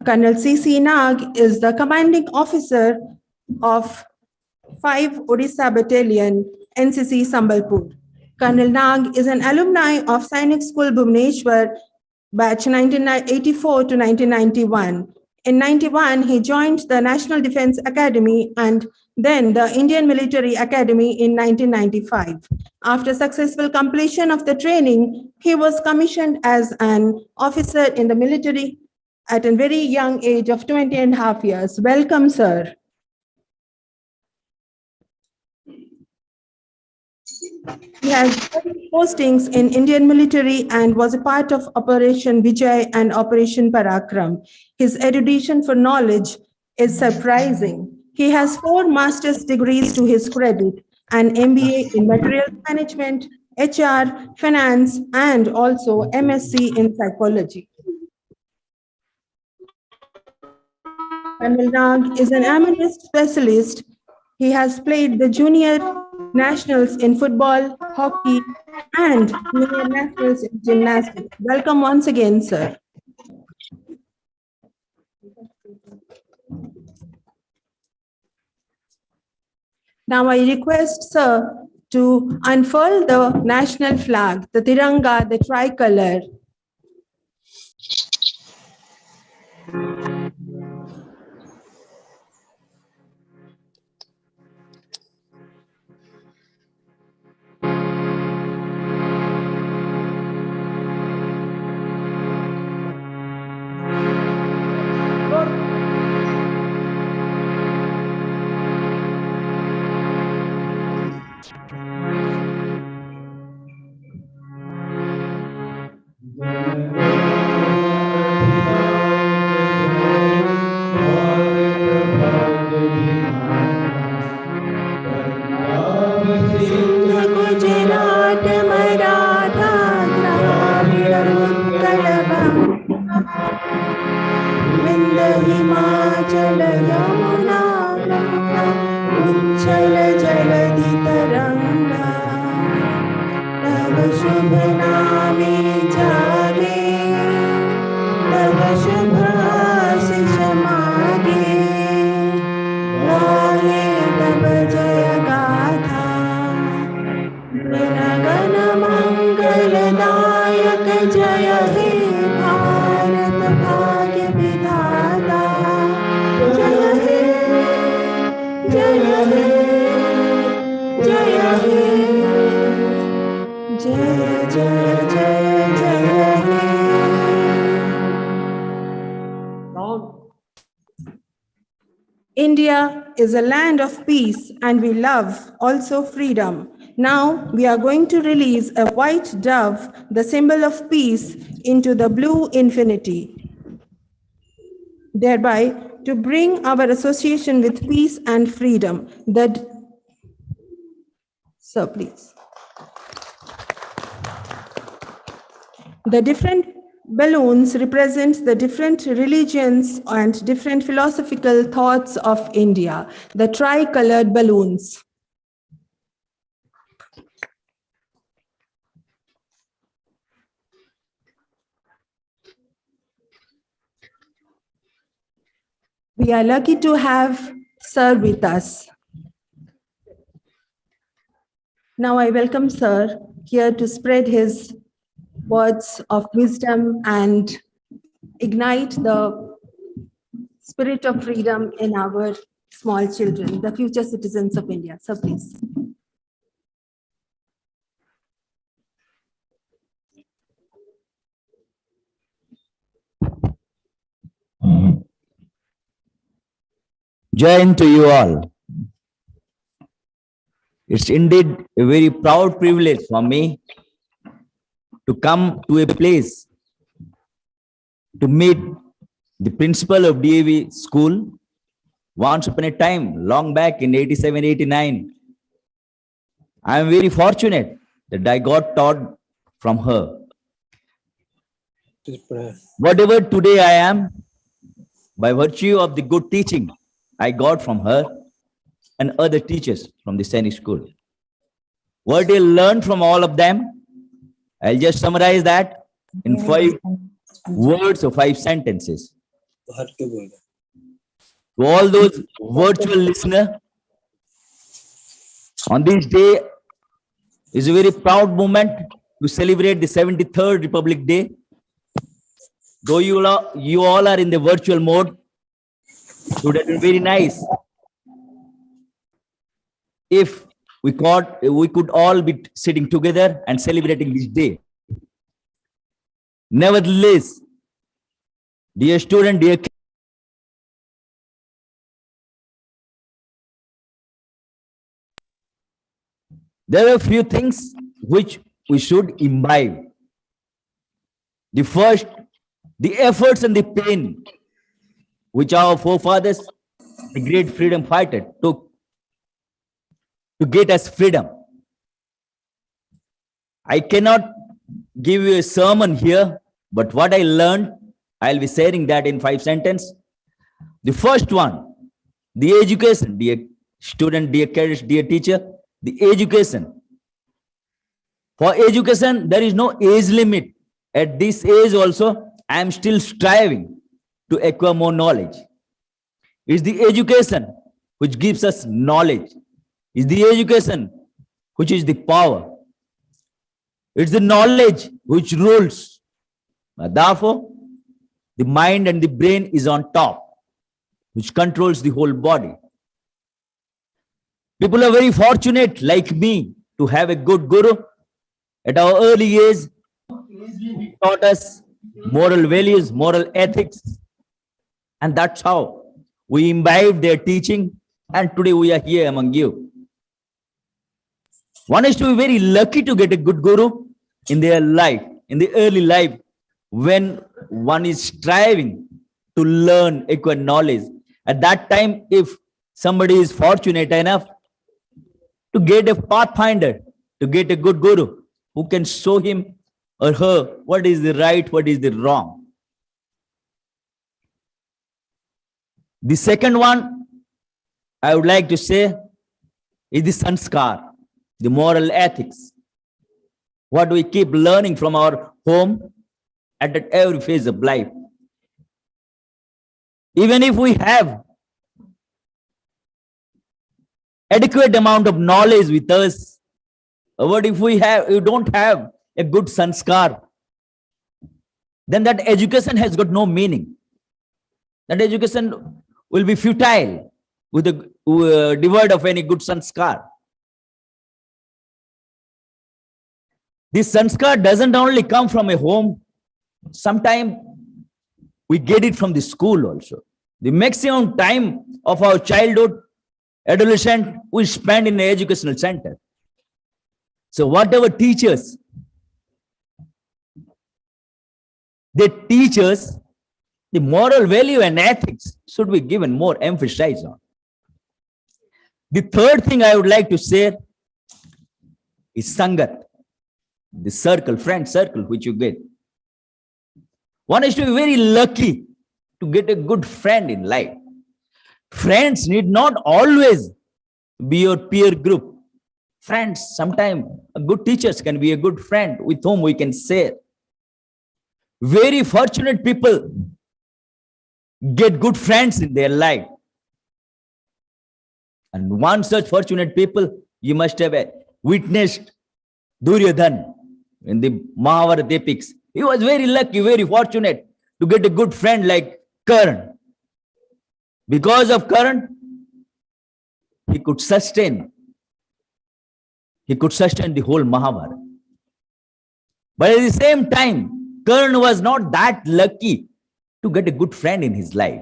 Colonel C.C. Nag is the commanding officer of 5 Odisha Battalion, NCC Sambalpur. Colonel Nag is an alumni of Sainik School Bhubaneswar, batch 1984 to 1991. In 91, he joined the National Defense Academy and then the Indian Military Academy in 1995. After successful completion of the training, he was commissioned as an officer in the military at a very young age of 20 and a half years. Welcome, sir. He has postings in Indian military and was a part of Operation Vijay and Operation Parakram. His erudition for knowledge is surprising. He has 4 master's degrees to his credit, an MBA in material management, HR, finance, and also MSc in psychology. Colonel Nag is an eminent specialist. He has played the junior nationals in football, hockey, and junior nationals in gymnastics. Welcome once again, sir. Now I request, sir, to unfurl the national flag, the Tiranga, the tricolor. India is a land of peace and we love also freedom. Now we are going to release a white dove, the symbol of peace, into the blue infinity, thereby to bring our association with peace and freedom. Sir, please. The different balloons represent the different religions and different philosophical thoughts of India, the tricolored balloons. We are lucky to have Sir with us. Now I welcome Sir here to spread his words of wisdom and ignite the spirit of freedom in our small children, the future citizens of India. So please. Jai Hind to you all. It's indeed a very proud privilege for me to come to a place to meet the principal of DAV school. Once upon a time, long back in 87, 89, I am very fortunate that I got taught from her. Whatever today I am, by virtue of the good teaching I got from her and other teachers from the Sainik school. What I learned from all of them, I'll just summarize that in 5 words or 5 sentences. To all those virtual listeners, on this day is a very proud moment to celebrate the 73rd Republic Day. Though you all are in the virtual mode, it would have been very nice if we could all be sitting together and celebrating this day. Nevertheless, dear student, dear there are a few things which we should imbibe. The first, the efforts and the pain which our forefathers, the great freedom fighter, took to get us freedom. I cannot give you a sermon here, but what I learned, I'll be sharing that in 5 sentences. The first one, the education, dear student, dear cadets, dear teacher, the education. For education, there is no age limit. At this age also, I am still striving to acquire more knowledge. It's the education which gives us knowledge. It's the education which is the power. It's the knowledge which rules. Therefore, the mind and the brain is on top, which controls the whole body. People are very fortunate, like me, to have a good guru. At our early age, he taught us moral values, moral ethics, and that's how we imbibed their teaching, and today we are here among you. One is to be very lucky to get a good guru in their life, in the early life, when one is striving to learn, acquire knowledge. At that time, if somebody is fortunate enough to get a pathfinder, to get a good guru who can show him or her what is the right, what is the wrong. The second one I would like to say is the sanskar, the moral ethics. What we keep learning from our home at every phase of life. Even if we have adequate amount of knowledge with us, what if we don't have a good sanskar, then that education has got no meaning. That education will be futile with devoid of any good sanskar. This sanskar doesn't only come from a home. Sometimes we get it from the school also. The maximum time of our childhood, adolescent, we spend in an educational center. So whatever teachers, they teach us, the moral value and ethics should be given more emphasis on. The third thing I would like to say is sangat, the circle, friend circle which you get. One is to be very lucky to get a good friend in life. Friends need not always be your peer group. Friends, sometimes good teachers can be a good friend with whom we can share. Very fortunate people get good friends in their life. And one such fortunate people, you must have witnessed Duryodhana in the Mahabharata epics. He was very lucky, very fortunate to get a good friend like Karna. Because of Karna, he could sustain the whole Mahabharata. But at the same time, Karna was not that lucky to get a good friend in his life.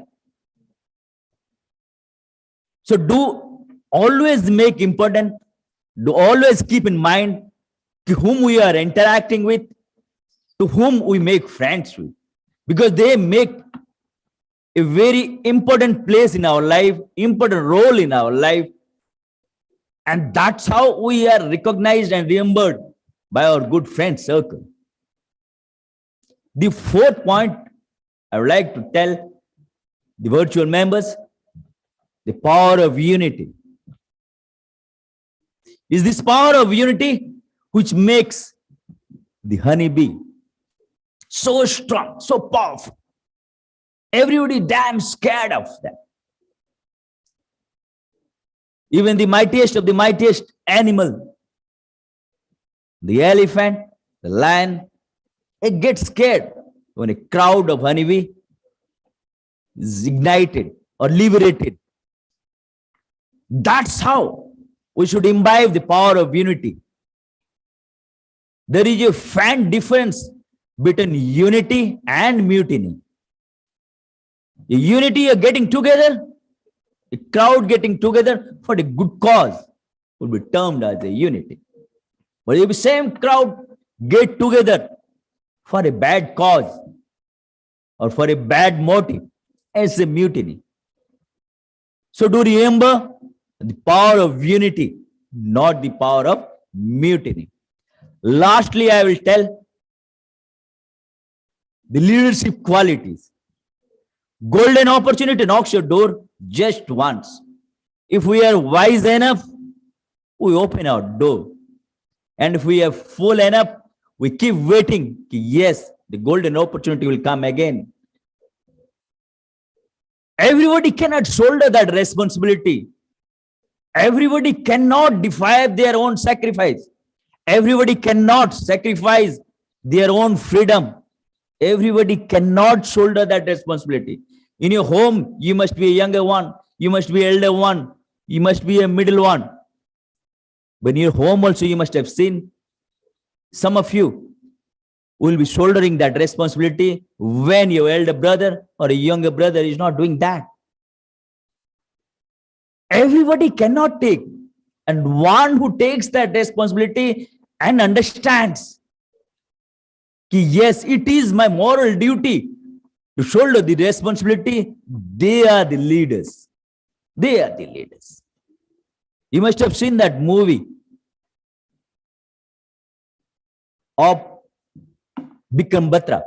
So do always make important, do always keep in mind to whom we are interacting with, to whom we make friends with, because they make a very important place in our life, important role in our life. And that's how we are recognized and remembered by our good friend circle. The fourth point I would like to tell the virtual members, the power of unity. Is this power of unity which makes the honeybee so strong, so powerful. Everybody damn scared of them. Even the mightiest of the mightiest animal, the elephant, the lion, it gets scared when a crowd of honeybee is ignited or liberated. That's how we should imbibe the power of unity. There is a faint difference between unity and mutiny. A unity, you're getting together, a crowd getting together for a good cause would be termed as a unity. But if the same crowd get together for a bad cause or for a bad motive, it's a mutiny. So do remember the power of unity, not the power of mutiny. Lastly, I will tell the leadership qualities. Golden opportunity knocks your door just once. If we are wise enough, we open our door. And if we are fool enough, we keep waiting. Yes, the golden opportunity will come again. Everybody cannot shoulder that responsibility. Everybody cannot defy their own sacrifice. Everybody cannot sacrifice their own freedom. Everybody cannot shoulder that responsibility. In your home, you must be a younger one. You must be elder one. You must be a middle one. But in your home also, you must have seen some of you will be shouldering that responsibility when your elder brother or a younger brother is not doing that. Everybody cannot take. And one who takes that responsibility and understands, yes, it is my moral duty to shoulder the responsibility, they are the leaders. They are the leaders. You must have seen that movie of Bikram Batra.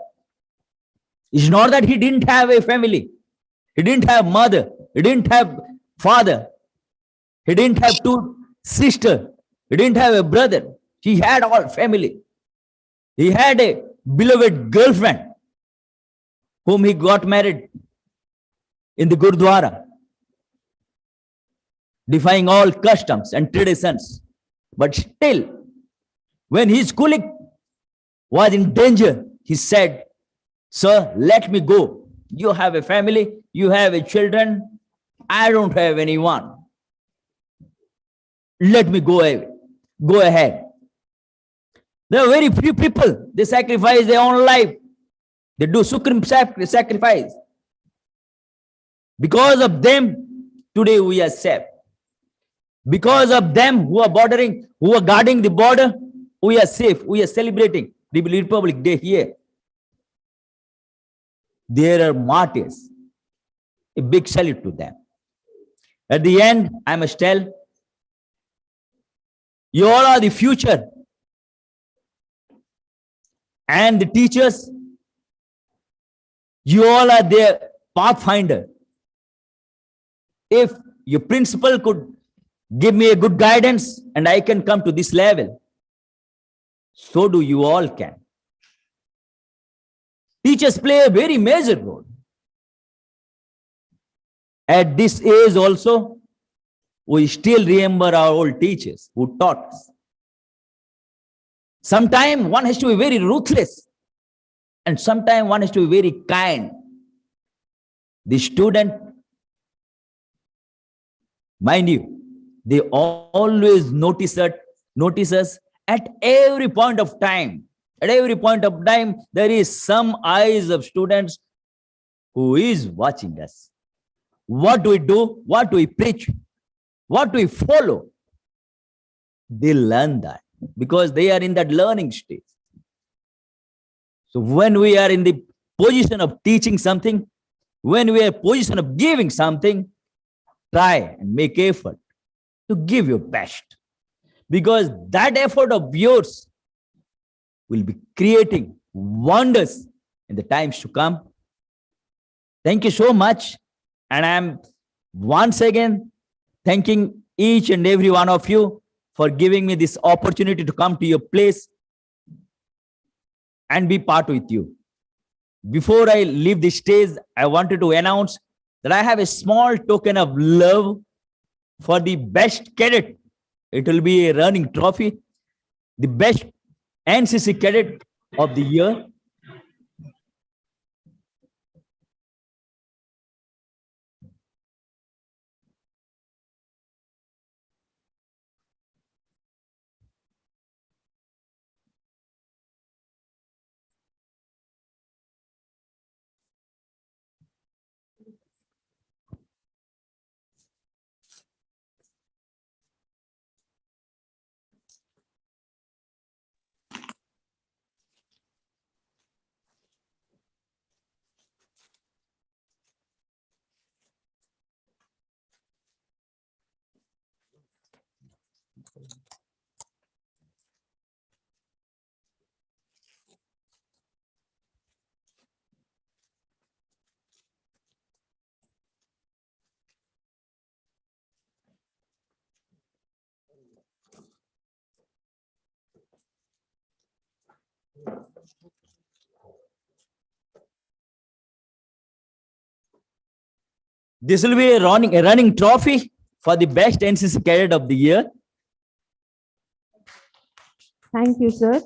It's not that he didn't have a family. He didn't have mother. He didn't have father. He didn't have two sisters. He didn't have a brother. He had all family. He had a beloved girlfriend whom he got married in the Gurdwara, defying all customs and traditions. But still, when his colleague was in danger, he said, "Sir, let me go. You have a family, you have a children. I don't have anyone. Let me go away. Go ahead." There are very few people, they sacrifice their own life. They do supreme sacrifice. Because of them, today we are safe. Because of them who are guarding the border, we are safe. We are celebrating the Republic Day here. There are martyrs. A big salute to them. At the end, I must tell, you all are the future. And the teachers, you all are their pathfinder. If your principal could give me a good guidance and I can come to this level, so do you all can. Teachers play a very major role. At this age also, we still remember our old teachers who taught us. Sometimes one has to be very ruthless, and sometimes one has to be very kind. The student, mind you, they always notice us at every point of time. At every point of time, there is some eyes of students who is watching us. What do we do? What do we preach? What do we follow? They learn that because they are in that learning stage. So when we are in the position of teaching something, when we are in position of giving something, try and make effort to give your best. Because that effort of yours will be creating wonders in the times to come. Thank you so much. And I'm once again thanking each and every one of you for giving me this opportunity to come to your place and be part with you. Before I leave the stage, I wanted to announce that I have a small token of love for the best cadet. It will be a running trophy, the best NCC cadet of the year. This will be a running trophy for the best NCC cadet of the year. Thank you, sir.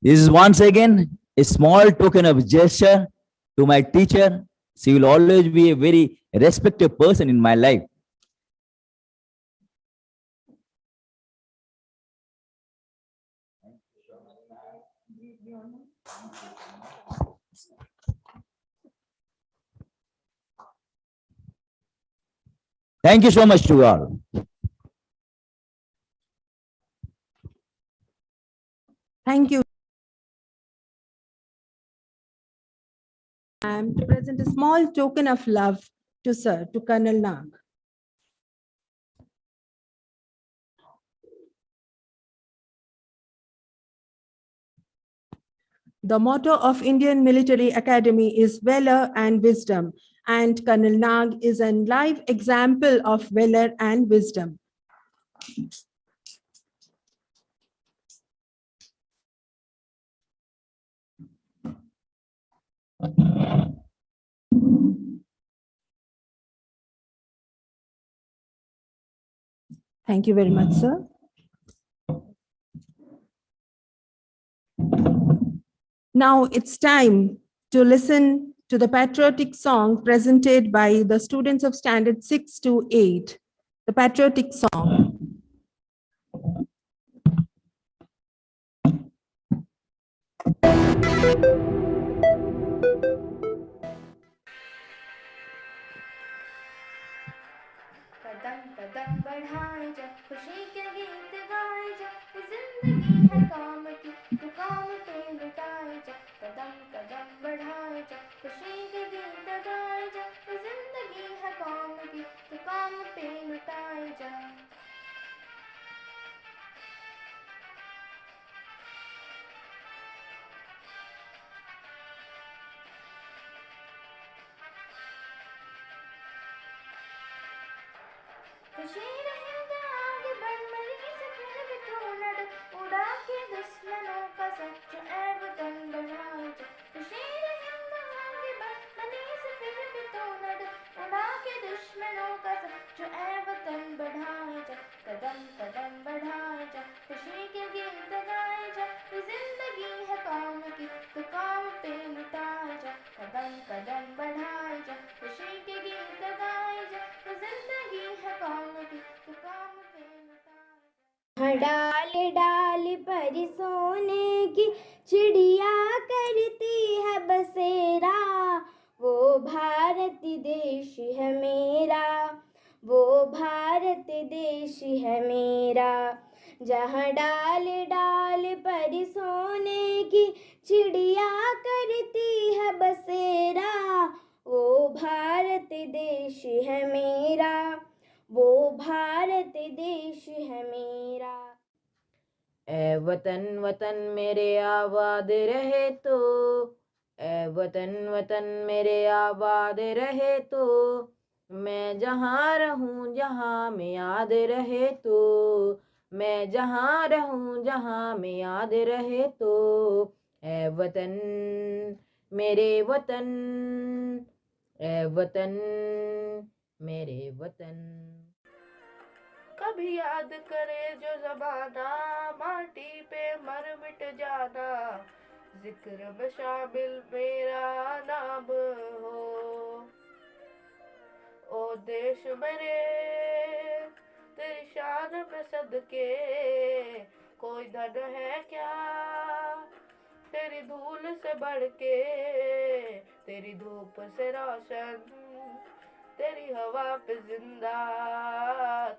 This is once again a small token of gesture to my teacher. She will always be a very respected person in my life. Thank you so much to all. Thank you. And to present a small token of love to sir, to Colonel Nag. The motto of Indian Military Academy is valor and wisdom, and Colonel Nag is a live example of valor and wisdom. Thank you very much, sir. Now it's time to listen to the patriotic song presented by the students of standard 6 to 8. The patriotic song. कदम कदम बढ़ाए जा खुशी के गीत गाए जा जिंदगी है काम की तो काम पे लुटाए जा कदम कदम बढ़ाए जा खुशी के गीत गाए जा जिंदगी है काम की तो काम पे लुटाए जा खुशी रहेगा आगे बढ़ मरी से फिर भी तू लड़ उड़ा के दुश्मनों का सच ऐ वतन बढ़ाए जा खुशी रहेगा आगे बढ़ मरी से फिर भी तू लड़ उड़ा के दुश्मनों का सच ऐ वतन बढ़ाए जा कदम कदम बढ़ाए जा खुशी के गीत गाए जा जिंदगी है काम की तो काम पे लुटाए जा कदम कदम बढ़ाए जा खुशी के गीत गाए जा जिंदगी है काम की तो काम पे लुटाए जा डाल डाल पर सोने की चिड़िया करती है बसेरा, वो भारत देश है मेरा, वो भारत देश है मेरा। जहाँ डाल डाल पर सोने की चिड़िया करती है बसेरा, वो भारत देश है मेरा, वो भारत देश है मेरा। ए वतन वतन मेरे आबाद रहे तो, ए वतन वतन मेरे आबाद रहे तो, मैं जहाँ रहूँ जहाँ में याद रहे तो, मैं जहाँ रहूँ जहाँ में याद रहे तो, ए वतन मेरे वतन, ए वतन मेरे वतन। कभी याद करे जो जमाना, माटी पे मर मिट जाना, जिक्र में शामिल मेरा नाम हो। ओ देश मेरे तेरी शान पे सदके, कोई धन है क्या तेरी धूल से बढ़ के, तेरी धूप से रोशन, तेरी हवा पे जिंदा,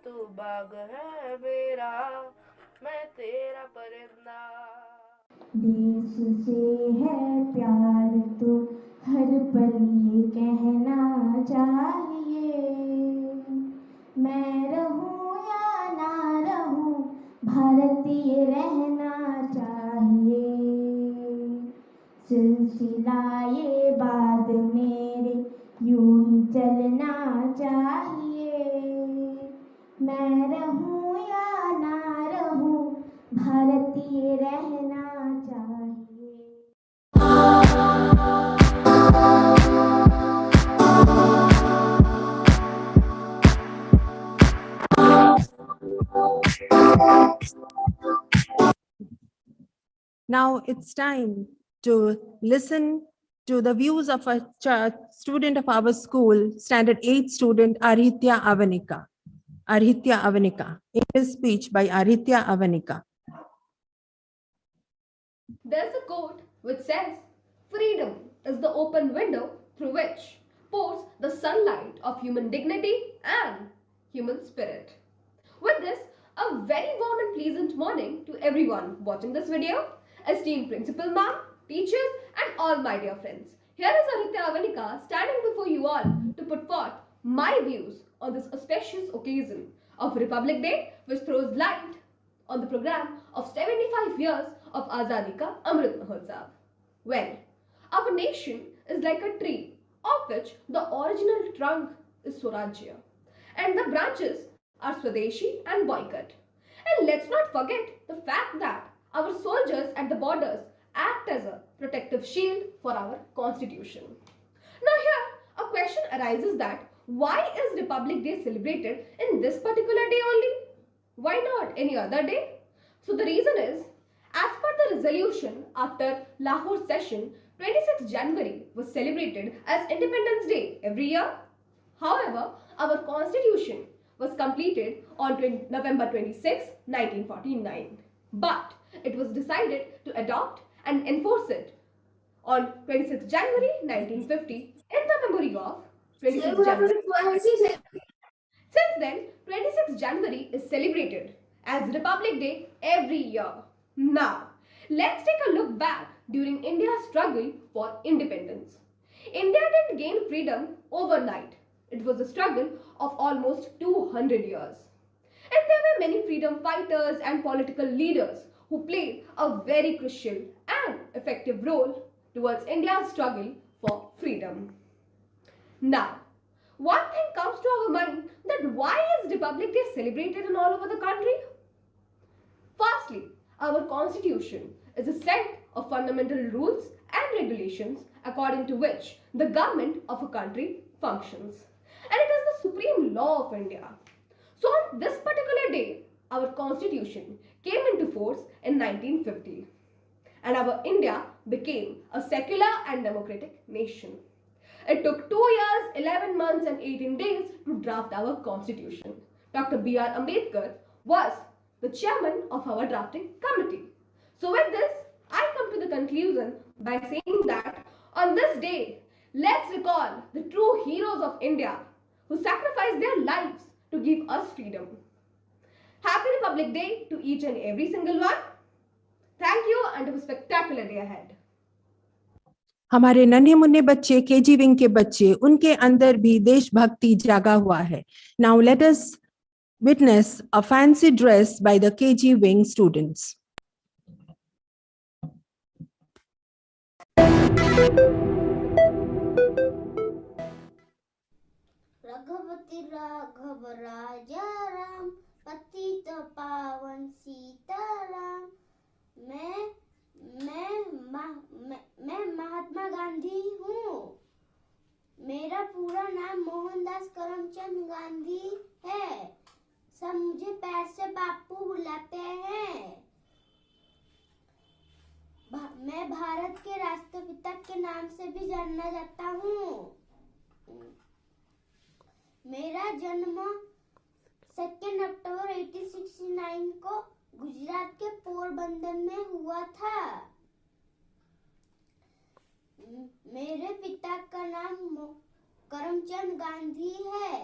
तू बाग है मेरा, मैं तेरा परिंदा। देश से है प्यार तो हर पल ये कहना चाहिए, मैं रहूं या ना रहूं भारतीय रहना चाहिए। सिलसिला ये बाद मेरे यूं ही चलना चाहिए, मैं रहूं या ना रहूं भारतीय रहना चाहिए। Now it's time to listen to the views of a student of our school, Standard 8 student Arhitya Avanika. Arhitya Avanika. In his speech by Arhitya Avanika. There's a quote which says, "Freedom is the open window through which pours the sunlight of human dignity and human spirit." With this, a very warm and pleasant morning to everyone watching this video, esteemed principal ma'am, teachers, and all my dear friends. Here is Arhitya Avanika standing before you all to put forth my views on this auspicious occasion of Republic Day, which throws light on the program of 75 years of Azadi Ka Amrit Mahotsav. Well, our nation is like a tree of which the original trunk is Swarajya and the branches are Swadeshi and boycott. And let's not forget the fact that our soldiers at the borders act as a protective shield for our constitution. Now here, a question arises that why is Republic Day celebrated in this particular day only? Why not any other day? So the reason is, as per the resolution after Lahore session, 26 January was celebrated as Independence Day every year. However, our constitution was completed on November 26, 1949. But it was decided to adopt and enforce it on 26 January 1950 in the memory of 26 January. Since then, 26 January is celebrated as Republic Day every year. Now, let's take a look back during India's struggle for independence. India didn't gain freedom overnight. It was a struggle of almost 200 years. And there were many freedom fighters and political leaders who played a very crucial and effective role towards India's struggle for freedom. Now, one thing comes to our mind that why is Republic Day celebrated in all over the country? Firstly, our constitution is a set of fundamental rules and regulations according to which the government of a country functions. And it is the supreme law of India. So on this particular day, our constitution came into force in 1950 and our India became a secular and democratic nation. It took 2 years, 11 months and 18 days to draft our constitution. Dr. B.R. Ambedkar was the chairman of our drafting committee. So with this, I come to the conclusion by saying that on this day, let's recall the true heroes of India who sacrificed their lives to give us freedom. Happy Republic Day to each and every single one. Thank you and have a spectacular day ahead. हमारे नन्हे मुन्ने बच्चे KG wing के बच्चे उनके अंदर भी देशभक्ति जागा हुआ है. Now let us witness a fancy dress by the KG wing students. Raghupati Raghav Raja Ram पतित पावन सीताराम। मैं महात्मा गांधी हूँ। मेरा पूरा नाम मोहनदास करमचंद गांधी है। सब मुझे प्यार से बापू बुलाते हैं। मैं भारत के राष्ट्रपिता के नाम से भी जाना जाता हूँ। मेरा जन्म 2 अक्टूबर 1869 को गुजरात के पोरबंदर में हुआ था। मेरे पिता का नाम करमचंद गांधी है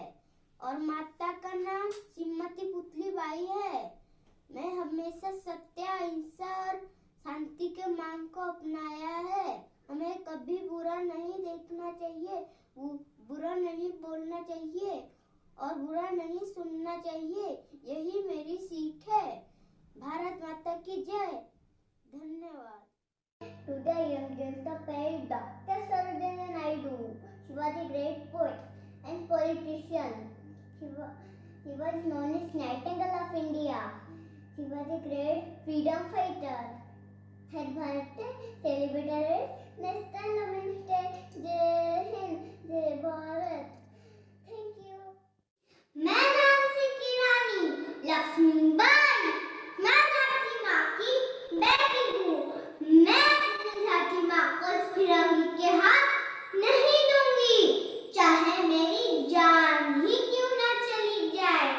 और माता का नाम श्रीमती पुतलीबाई है। मैं हमेशा सत्य, अहिंसा और शांति के मार्ग को अपनाया है। हमें कभी बुरा नहीं देखना चाहिए, बुरा नहीं बोलना चाहिए और बुरा नहीं सुनना चाहिए। यही मेरी सीख है। भारत माता की जय। धन्यवाद। Today I am just a parrot, Dr. Sarojini Naidu. She was a great poet and politician. She was known as Nightingale of India. She was a great freedom fighter. Her birthday celebrated National Women's Day. जय हिंद, जय Bharat. Thank you. मैं झांसी की रानी लक्ष्मीबाई, मैं झांसी माँ की बेटी हूँ। मैं अपनी झांसी माँ को इस फिरंगी के हाथ नहीं दूंगी, चाहे मेरी जान ही क्यों ना चली जाए।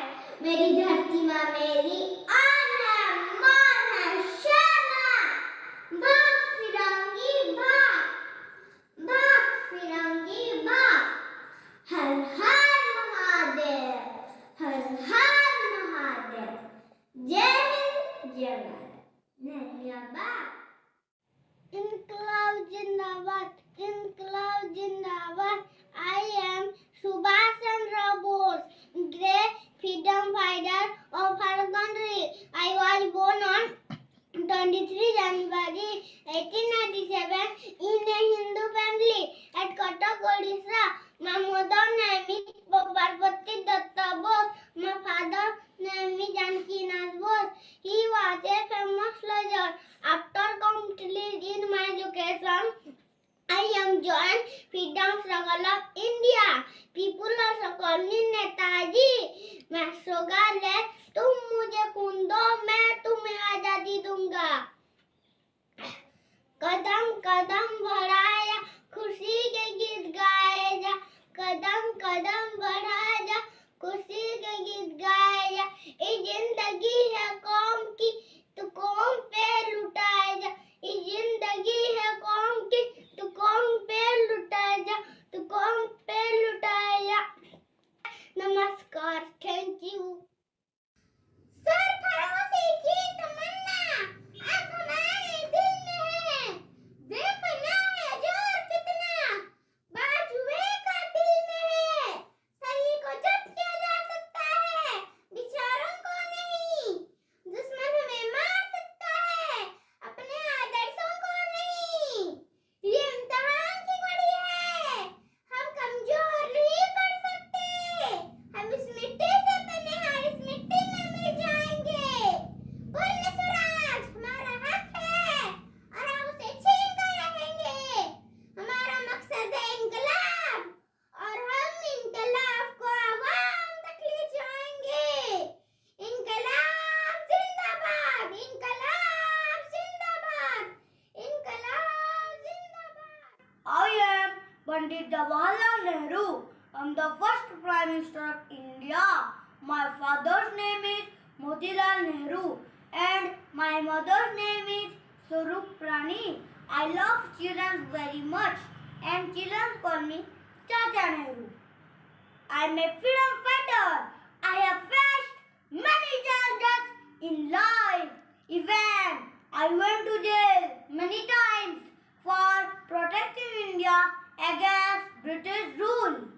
मेरी धरती माँ मेरी आन है, मान है, शान है। भाग फिरंगी भाग, भाग फिरंगी भाग। हर हर महादेव, हर हर महादेव। जय हिंद, जय भारत। धन्यवाद। इनकलाब जिंदाबाद, इनकलाब जिंदाबाद। I am Subhash Chandra Bose, great freedom fighter of our country. I was born on 23 January 1897 in a Hindu family at Cuttack, Odisha. My mother name is Parvati Datta Bose. My father name is Janki Nath Bose. He was a famous soldier. After completing my education, I am joined freedom struggle of India. People also call me Netaji. मैं slogan है, तुम मुझे खून दो, मैं तुम्हें आजादी दूंगा। कदम कदम बढ़ाया, खुशी के गीत गाए जा। कदम कदम बढ़ाया जा, खुशी के गीत गाए जा। ये जिंदगी है कौम की, तू कौम पे लुटाए जा। ये जिंदगी है कौम की, तू कौम पे लुटाए जा, तू कौम पे लुटाए जा। नमस्कार, थैंक यू। सर फरोसी की तमन्ना अब हमारे दिल में है। देखना है जोर कितना बाजुए का दिल में है। सही को जब किया जा सकता है, विचारों को नहीं। दुश्मन हमें मार सकता है, अपने आदर्शों को नहीं। ये इम्तिहान की घड़ी है, हम कमजोर नहीं पड़ सकते। हम इस मिट्टी से बने हैं, इस मिट्टी में मिल जाएंगे। पूर्ण स्वराज हमारा हक है और हम उसे छीन कर रहेंगे। हमारा मकसद है इंकलाब और हम इंकलाब को आवाम तक ले जाएंगे। इंकलाब जिंदाबाद, इंकलाब जिंदाबाद, इंकलाब जिंदाबाद। I am Pandit Jawaharlal Nehru. I'm the first Prime Minister of India. My father's name is Motilal Nehru and my mother's name is Swarup Prani. I love children very much and children call me Chacha Nehru. I am a freedom fighter. I have faced many challenges in life. Even I went to jail many times for protecting India against British rule.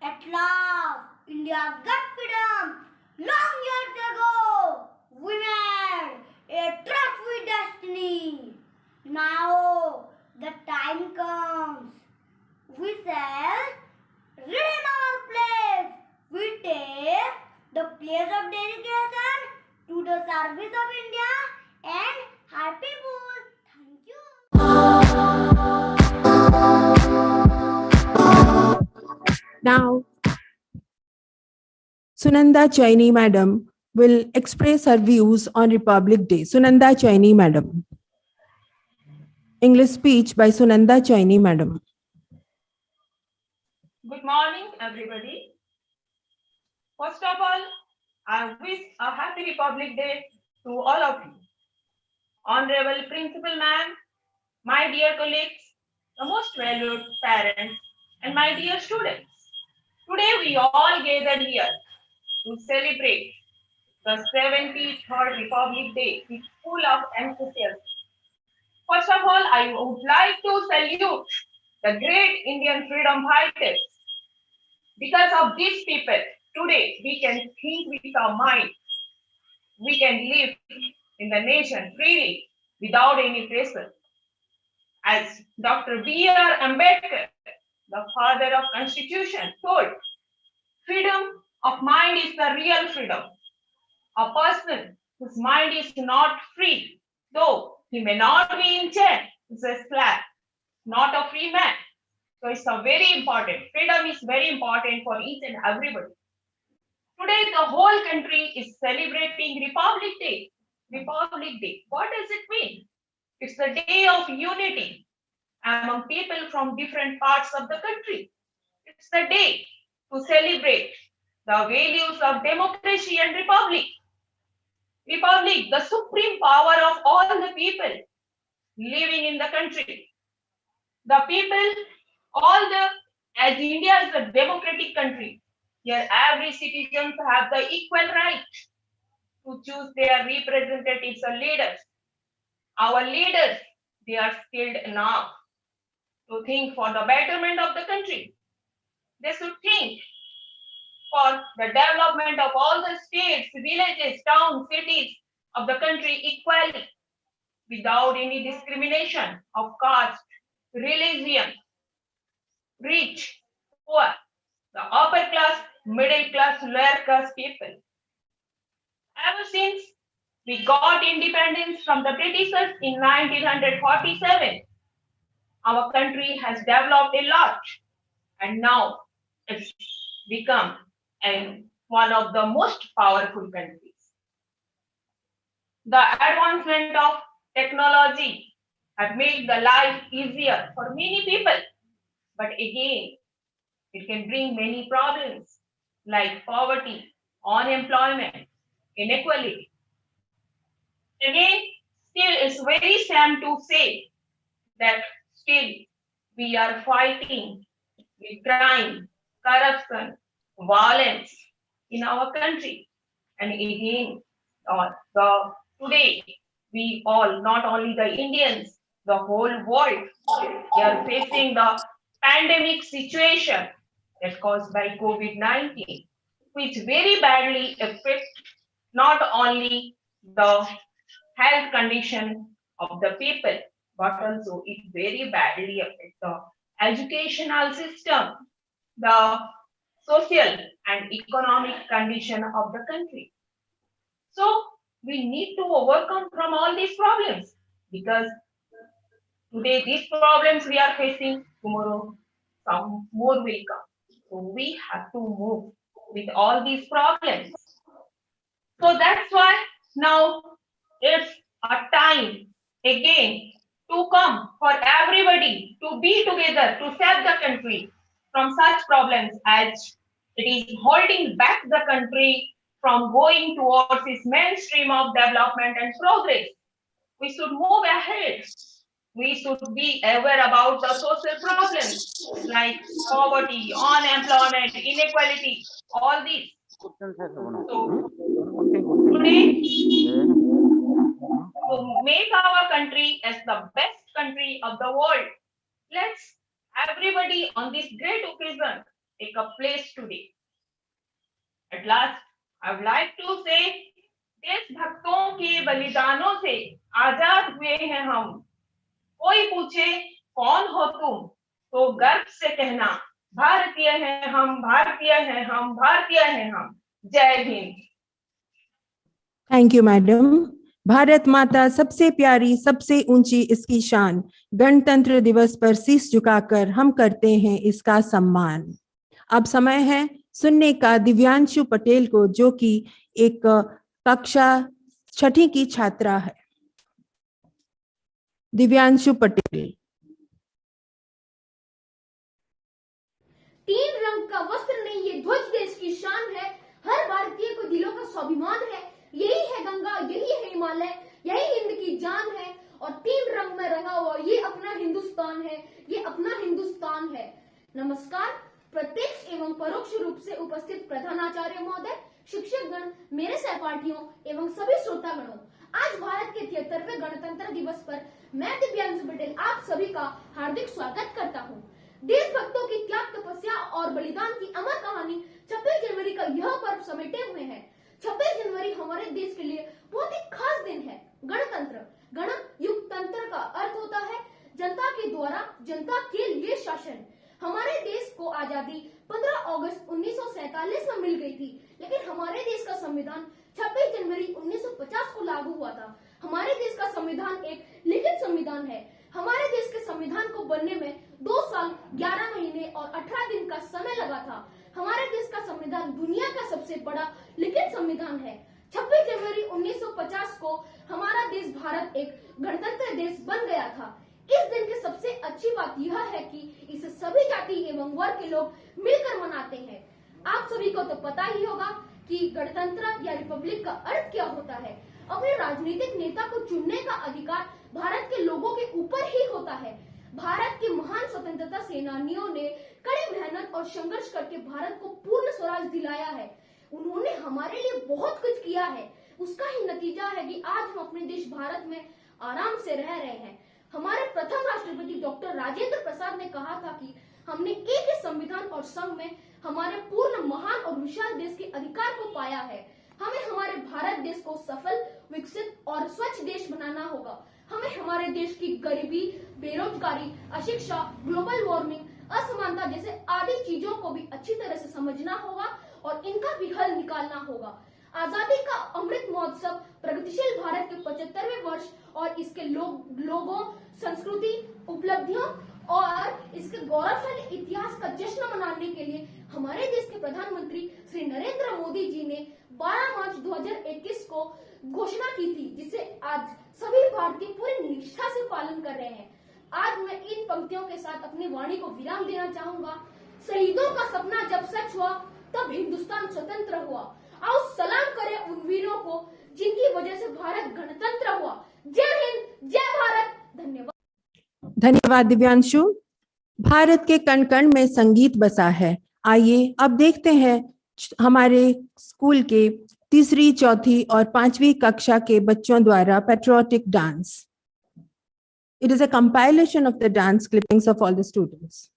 At last, India got freedom. Long years ago, we made a trust with destiny. Now the time comes. We shall reign our place. We take the place of dedication to the service of India and her people. Thank you. Now, Sunanda Chaini Madam will express her views on Republic Day. Sunanda Chaini Madam. English speech by Sunanda Chaini Madam. Good morning, everybody. First of all, I wish a happy Republic Day to all of you. Honorable Principal Ma'am, my dear colleagues, the most valued parents, and my dear students. Today we all gathered here to celebrate the 73rd Republic Day with full of enthusiasm. First of all, I would like to salute the great Indian freedom fighters. Because of these people, today we can think with our mind. We can live in the nation freely without any pressure. As Dr. B.R. Ambedkar, the father of Constitution, told, freedom of mind is the real freedom. A person whose mind is not free, though he may not be in chair, is a slave, not a free man. So it's a very important. Freedom is very important for each and everybody. Today, the whole country is celebrating Republic Day. Republic Day. What does it mean? It's the day of unity among people from different parts of the country. It's the day to celebrate the values of democracy and republic. Republic, the supreme power of all the people living in the country. The people, as India is a democratic country, here every citizen have the equal right to choose their representatives or leaders. Our leaders, they are skilled enough to think for the betterment of the country. They should think for the development of all the states, villages, towns, cities of the country equally, without any discrimination of caste, religion, rich, poor, the upper class, middle class, lower class people. Ever since we got independence from the Britishers in 1947, our country has developed a lot, and now it's become one of the most powerful countries. The advancement of technology have made the life easier for many people, but again, it can bring many problems like poverty, unemployment, inequality. Again, still it's very sad to say that still we are fighting with crime, corruption, violence in our country. And again, today we all, not only the Indians, the whole world, they are facing the pandemic situation that's caused by COVID-19, which very badly affects not only the health condition of the people, but also it very badly affects the educational system, the social and economic condition of the country. So we need to overcome from all these problems, because today these problems we are facing, tomorrow some more will come. So we have to move with all these problems. So that's why now it's a time again to come for everybody to be together to save the country from such problems as it is holding back the country from going towards its mainstream of development and progress. we should move ahead. We should be aware about the social problems like poverty, unemployment, inequality, all these. So today, to make our country as the best country of the world, let's everybody on this great occasion take a place today. At last, I would like to say, देशभक्तों के बलिदानों से आजाद हुए हैं हम. कोई पूछे कौन हो तुम, तो गर्व से कहना भारतीय हैं हम, भारतीय हैं हम, भारतीय हैं हम. जय Hind. Thank you madam. Bharat माता सबसे प्यारी, सबसे ऊंची इसकी शान. गणतंत्र दिवस पर शीश झुकाकर हम करते हैं इसका सम्मान. अब समय है सुनने का दिव्यांशु पटेल को, जो कि एक कक्षा 6ठी की छात्रा है. दिव्यांशु पटेल. 3 रंग का वस्त्र नहीं, ये ध्वज देश की शान है. हर भारतीय को दिलों का स्वाभिमान है. यही है गंगा, यही है हिमालय, यही हिंद की जान है. और 3 रंग में रंगा हुआ ये अपना हिंदुस्तान है, ये अपना हिंदुस्तान है. नमस्कार. प्रत्यक्ष एवं परोक्ष रूप से उपस्थित प्रधानाचार्य महोदय, शिक्षकगण, मेरे सहपाठियों एवं सभी श्रोतागणों, आज भारत के 73वें गणतंत्र दिवस पर मैं दिव्यांशु पटेल आप सभी का हार्दिक स्वागत करता हूँ. देशभक्तों की त्याग, तपस्या और बलिदान की अमर कहानी 26 जनवरी का यह पर्व समेटे हुए है. 26 जनवरी हमारे देश के लिए बहुत ही खास दिन है. गणतंत्र, गणम युक्त तंत्र का अर्थ होता है जनता के द्वारा जनता के लिए शासन. हमारे देश को आजादी 15 अगस्त 1947 में मिल गई थी, लेकिन हमारे देश का संविधान 26 जनवरी 1950 को लागू हुआ था. हमारे देश का संविधान एक लिखित संविधान है. हमारे देश के संविधान को बनने में 2 साल 11 महीने और 18 दिन का समय लगा था. हमारे देश का संविधान दुनिया का सबसे बड़ा लिखित संविधान है. 26 जनवरी 1950 को हमारा देश भारत एक गणतंत्र देश बन गया था. इस दिन की सबसे अच्छी बात यह है कि इसे सभी जाति एवं वर्ग के लोग मिलकर मनाते हैं. आप सभी को तो पता ही होगा कि गणतंत्र या रिपब्लिक का अर्थ क्या होता है. अपने राजनीतिक नेता को चुनने का अधिकार भारत के लोगों के ऊपर ही होता है. भारत के महान स्वतंत्रता सेनानियों ने कड़ी मेहनत और संघर्ष करके भारत को पूर्ण स्वराज दिलाया है. उन्होंने हमारे लिए बहुत कुछ किया है. उसका ही नतीजा है कि आज हम अपने देश भारत में आराम से रह रहे हैं. हमारे प्रथम राष्ट्रपति डॉक्टर राजेंद्र प्रसाद ने कहा था कि हमने एक ही संविधान और संघ में हमारे पूर्ण, महान और विशाल देश के अधिकार को पाया है. हमें हमारे भारत देश को सफल, विकसित और स्वच्छ देश बनाना होगा. हमें हमारे देश की गरीबी, बेरोजगारी, अशिक्षा, ग्लोबल वार्मिंग, असमानता जैसे आदि चीजों को भी अच्छी तरह से समझना होगा और इनका भी हल निकालना होगा. आजादी का अमृत महोत्सव प्रगतिशील भारत के 75वें वर्ष और इसके लोगों, संस्कृति, उपलब्धियों और इसके गौरवशाली इतिहास का जश्न मनाने के लिए हमारे देश के प्रधानमंत्री श्री नरेंद्र मोदी जी ने 12 मार्च 2021 को घोषणा की थी, जिसे आज सभी भारतीय पूरी निष्ठा से पालन कर रहे हैं. आज मैं इन पंक्तियों के साथ अपनी वाणी को विराम देना चाहूंगा. शहीदों का सपना जब सच हुआ, तब हिंदुस्तान स्वतंत्र हुआ. आओ सलाम करें उन वीरों को जिनकी वजह से भारत गणतंत्र हुआ. जय हिंद, जय भारत. धन्यवाद. धन्यवाद दिव्यांशु. भारत के कण कण में संगीत बसा है. आइए अब देखते हैं हमारे स्कूल के 3री, 4थी और 5वीं कक्षा के बच्चों द्वारा patriotic dance. It is a compilation of the dance clippings of all the students.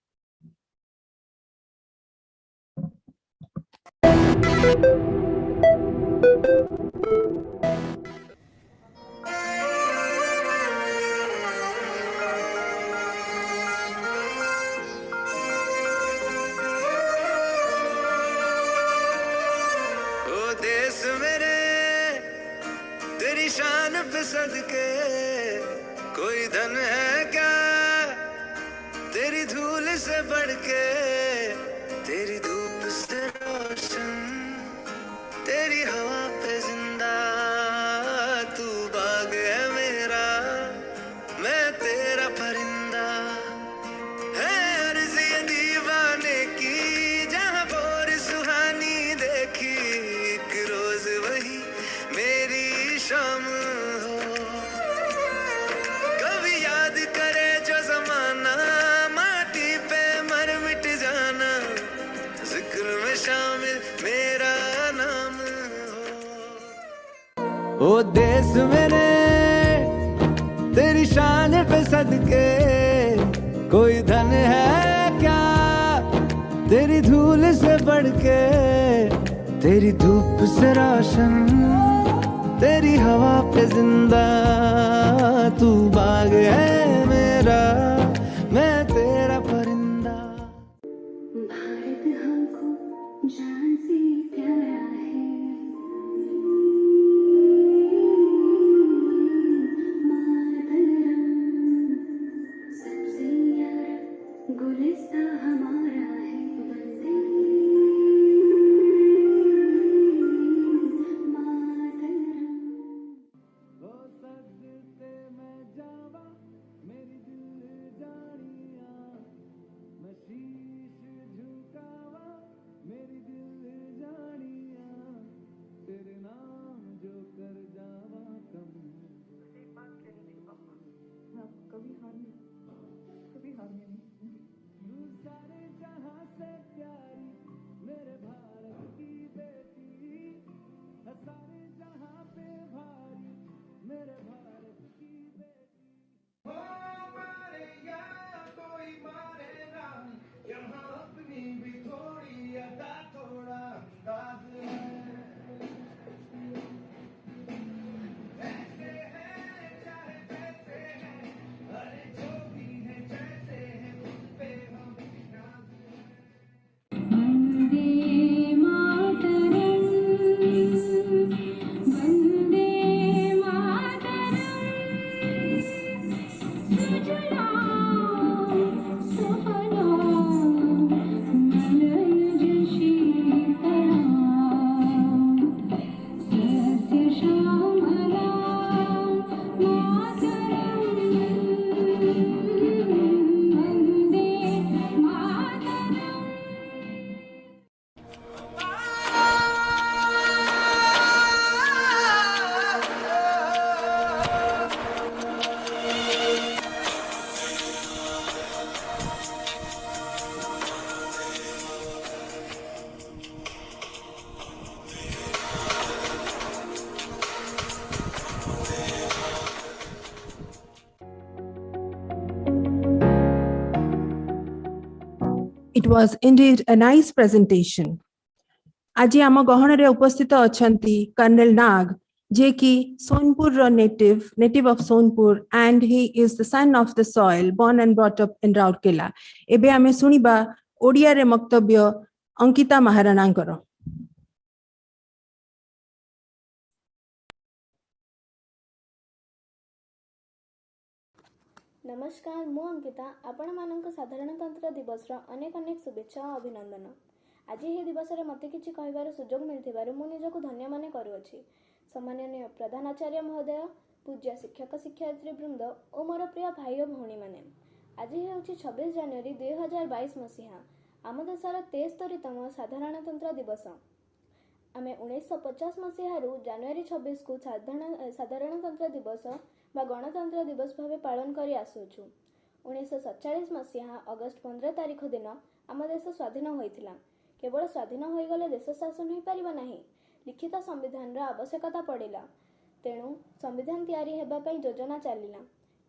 ओ देश मेरे, तेरी शान पे सदके कोई धन है क्या तेरी धूल से बढ़ के, तेरी धूप से रोशन, तेरी हवा पे जिंदा. तू बाग है मेरा, मैं तेरा परिंदा. है अर्ज़ ये दीवाने की, जहाँ भोर सुहानी देखी, एक रोज वही मेरी शाम हो. ओ देश मेरे तेरी शान पे सदके कोई धन है क्या तेरी धूल से बढ़ के तेरी धूप से रोशन तेरी हवा पे जिंदा तू बाग है मेरा मैं तेरा परिंदा। भारत हमको जान से प्यारा है मातरम सबसे यारा गुलिस्ता हमारा है वंदे मातरम। ओ सजते मैं जावा मेरी दिल जानिया मैं शीश झुकावा मेरी दिल जानिया तेरे नाम जो कर जावा कम तू सारे जहां से प्यारी मेरे भारत की बेटी है सारे जहां पे भारी मेरे भारत की बेटी। मारे या कोई मारे ना यहाँ अपनी भी थोड़ी अदा थोड़ा अंदाज है ऐसे हैं चाहे जैसे हैं अरे जो भी है जैसे हैं खुद पे हम नाज है। वंदे मातरम वंदे मातरम सुजलां सुफलां मलयज शीतलां सस्य श्यामलां मातरम Vande Mataram. It was indeed a nice presentation. আজি ଆମ ଗହଣରେ ଉପସ୍ଥିତ ଅଛନ୍ତି କର୍ଣ୍ଣେଲ ନାଗ, ଯିଏକି ସୋନପୁରର native of Sonpur, and he is the son of the soil, born and brought up in Raurkela. ଏବେ ଆମେ ଶୁଣିବା ଓଡ଼ିଆରେ ବକ୍ତବ୍ୟ ଅଙ୍କିତା ମହାରାଣାଙ୍କର। नमस्कार मु अंकिता आपण मानक साधारणतंत्र दिवस अनेक अनेक शुभेच्छा और अभिनंदन। आज यह दिवस में मत कि कहबार सुजोग मिलथिबारु मु निजको धन्य माने करूअछि। सम्माननीय प्रधानाचार्य महोदय, पूज्य शिक्षक शिक्षयित्री वृंद और मोर प्रिय भाई और भौणी माने, आज हेउछि 26 जनवरी 2022 मसीहा आम देशर 73तम साधारणतंत्र दिवस। आमे 1950 मसीहारू जनवरी 26 को साधारणतंत्र दिवस बा गणतंत्र दिवस भाव पालन करी आसुछु। 1947 मसीहा अगस्ट 15 तारिख दिन आम देश स्वाधीन होइथिला। केवल स्वाधीन होइगले देश शासन हो पारिबा नाही, लिखित संविधान रा आवश्यकता पड़िला। तेणु संविधान तैयारी हेबा पई योजना चलिला।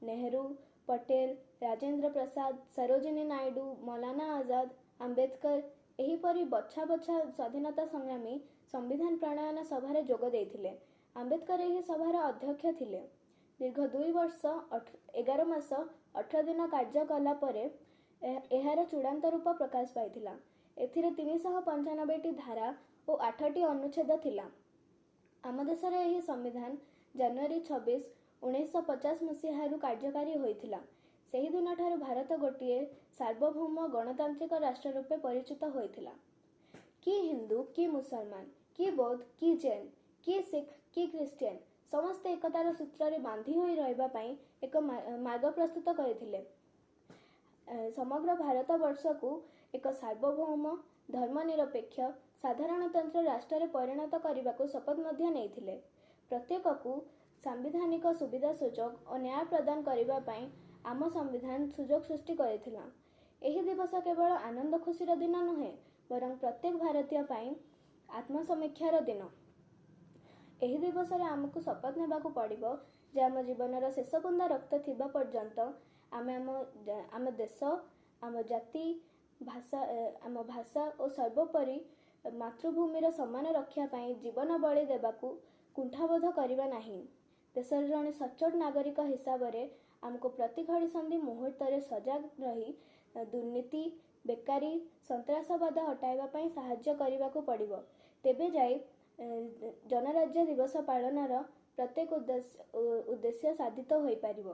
नेहरू, पटेल, राजेंद्र प्रसाद, सरोजिनी नायडू, मौलाना आजाद, आंबेडकर एहीपरि बछा बछा स्वाधीनता संग्रामी संविधान प्रणयन सभारे जोग देइथिले। आंबेडकर एही सभार अध्यक्ष थिले। दीर्घ 2 वर्ष 11 मास 18 दिन कार्य कला परे एहार चूड़ांत रूप प्रकाश पाइथिला। एथिरे 395टी धारा और 8टी अनुच्छेद थिला। आम देशर एही संविधान जनवरी 26 1950 मसीहारू कार्यकारी होइथिला। सेही दिन ठारू भारत गोटिए सार्वभौम गणतांत्रिक राष्ट्र रूपे परिचित होइथिला। कि हिंदू, कि मुसलमान, कि बौद्ध, कि जैन, कि सिख, कि क्रिश्चियन समस्ते एकतार सूत्र बांधी होई रहिबा पई एक मार्ग प्रस्तुत करथिले। समग्र भारत वर्ष को एक सार्वभौम धर्मनिरपेक्ष साधारणतंत्र राष्ट्र परिणत करने को शपथ मध्य नेइथिले। प्रत्येक को सांविधानिक सुविधा सुजोग और न्याय प्रदान करने आम संविधान सुजोग सृष्टि करथिला। एही दिवस केवल आनंद खुशीर दिन नुहे, बरं प्रत्येक भारतीय पाई आत्मसमीक्षार दिन। ଏହି ଦିବସରେ ଆମକୁ ଶପଥ ନେବାକୁ ପଡ଼ିବ ଯେ ଆମ ଜୀବନର ଶେଷ ବୁନ୍ଦା ରକ୍ତ ଥିବା ପର୍ଯ୍ୟନ୍ତ ଆମେ ଆମ ଦେଶ, ଆମ ଜାତି, ଆମ ଭାଷା ଓ ସର୍ବୋପରି ମାତୃଭୂମିର ସମ୍ମାନ ରକ୍ଷା ପାଇଁ ଜୀବନ ବଳି ଦେବାକୁ କୁଣ୍ଠାବୋଧ କରିବା ନାହିଁ। ଦେଶର ଜଣେ ସଚ୍ଚୋଟ ନାଗରିକ ହିସାବରେ ଆମକୁ ପ୍ରତି ଘଡ଼ିସନ୍ଧି ମୁହୂର୍ତ୍ତରେ ସଜାଗ ରହି ଦୁର୍ନୀତି, ବେକାରୀ, ସନ୍ତ୍ରାସବାଦ ହଟାଇବା ପାଇଁ ସାହାଯ୍ୟ କରିବାକୁ ପଡ଼ିବ। ତେବେ ଯାଇ ଜନରାଜ୍ୟ ଦିବସ ପାଳନର ପ୍ରତ୍ୟେକ ଉଦ୍ଦେଶ୍ୟ ସାଧିତ ହୋଇପାରିବ।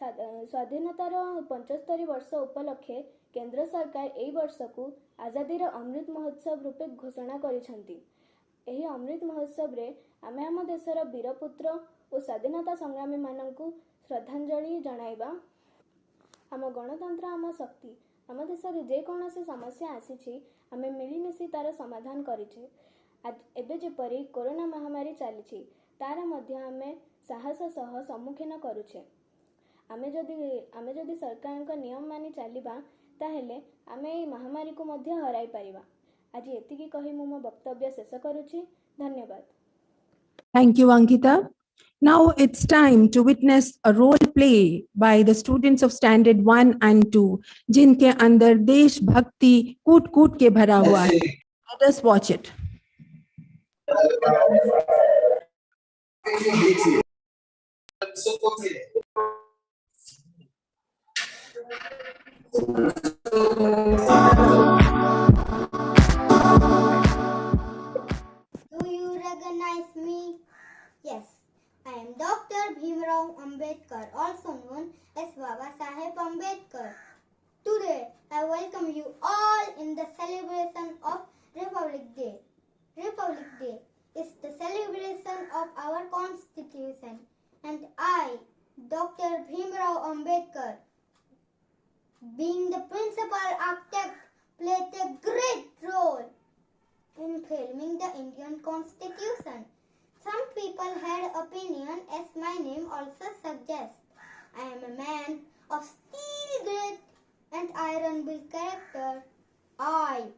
ସ୍ୱାଧୀନତାର 75 ବର୍ଷ ଉପଲକ୍ଷେ କେନ୍ଦ୍ର ସରକାର ଏହି ବର୍ଷକୁ ଆଜାଦୀର ଅମୃତ ମହୋତ୍ସବ ରୂପେ ଘୋଷଣା କରିଛନ୍ତି। ଏହି ଅମୃତ ମହୋତ୍ସବରେ ଆମେ ଆମ ଦେଶର ବୀରପୁତ୍ର ଓ ସ୍ୱାଧୀନତା ସଂଗ୍ରାମୀମାନଙ୍କୁ ଶ୍ରଦ୍ଧାଞ୍ଜଳି ଜଣାଇବା। ଆମ ଗଣତନ୍ତ୍ର ଆମ ଶକ୍ତି। ଆମ ଦେଶରେ ଯେକୌଣସି ସମସ୍ୟା ଆସିଛି ଆମେ ମିଳିମିଶି ତାର ସମାଧାନ କରିଛେ। ଏବେ ଯେପରି କରୋନା ମହାମାରୀ ଚାଲିଛି ତାର ମଧ୍ୟ ଆମେ ସାହସ ସହ ସମ୍ମୁଖୀନ କରୁଛେ। ଆମେ ଯଦି ସରକାରଙ୍କ ନିୟମ ମାନି ଚାଲିବା ତାହେଲେ ଆମେ ଏହି ମହାମାରୀକୁ ମଧ୍ୟ ହରାଇ ପାରିବା। ଆଜି ଏତିକି କହି ମୁଁ ମୋ ବକ୍ତବ୍ୟ ଶେଷ କରୁଛି। ଧନ୍ୟବାଦ। Thank you, Ankita. Now it's time to witness a role play by the students of Standard 1 and 2, जिनके अंदर देश भक्ति कूट कूट के भरा हुआ है. Let us watch it. Do you recognize me? Yes, I am Dr. Bhimrao Ambedkar, also known as Baba Saheb Ambedkar. Today, I welcome you all in the celebration of Republic Day. Republic Day is the celebration of our Constitution, and I, Dr. Bhimrao Ambedkar, being the principal architect, played a great role in framing the Indian Constitution. Some people had opinion, as my name also suggests. I am a man of steel grit and iron-built character. I,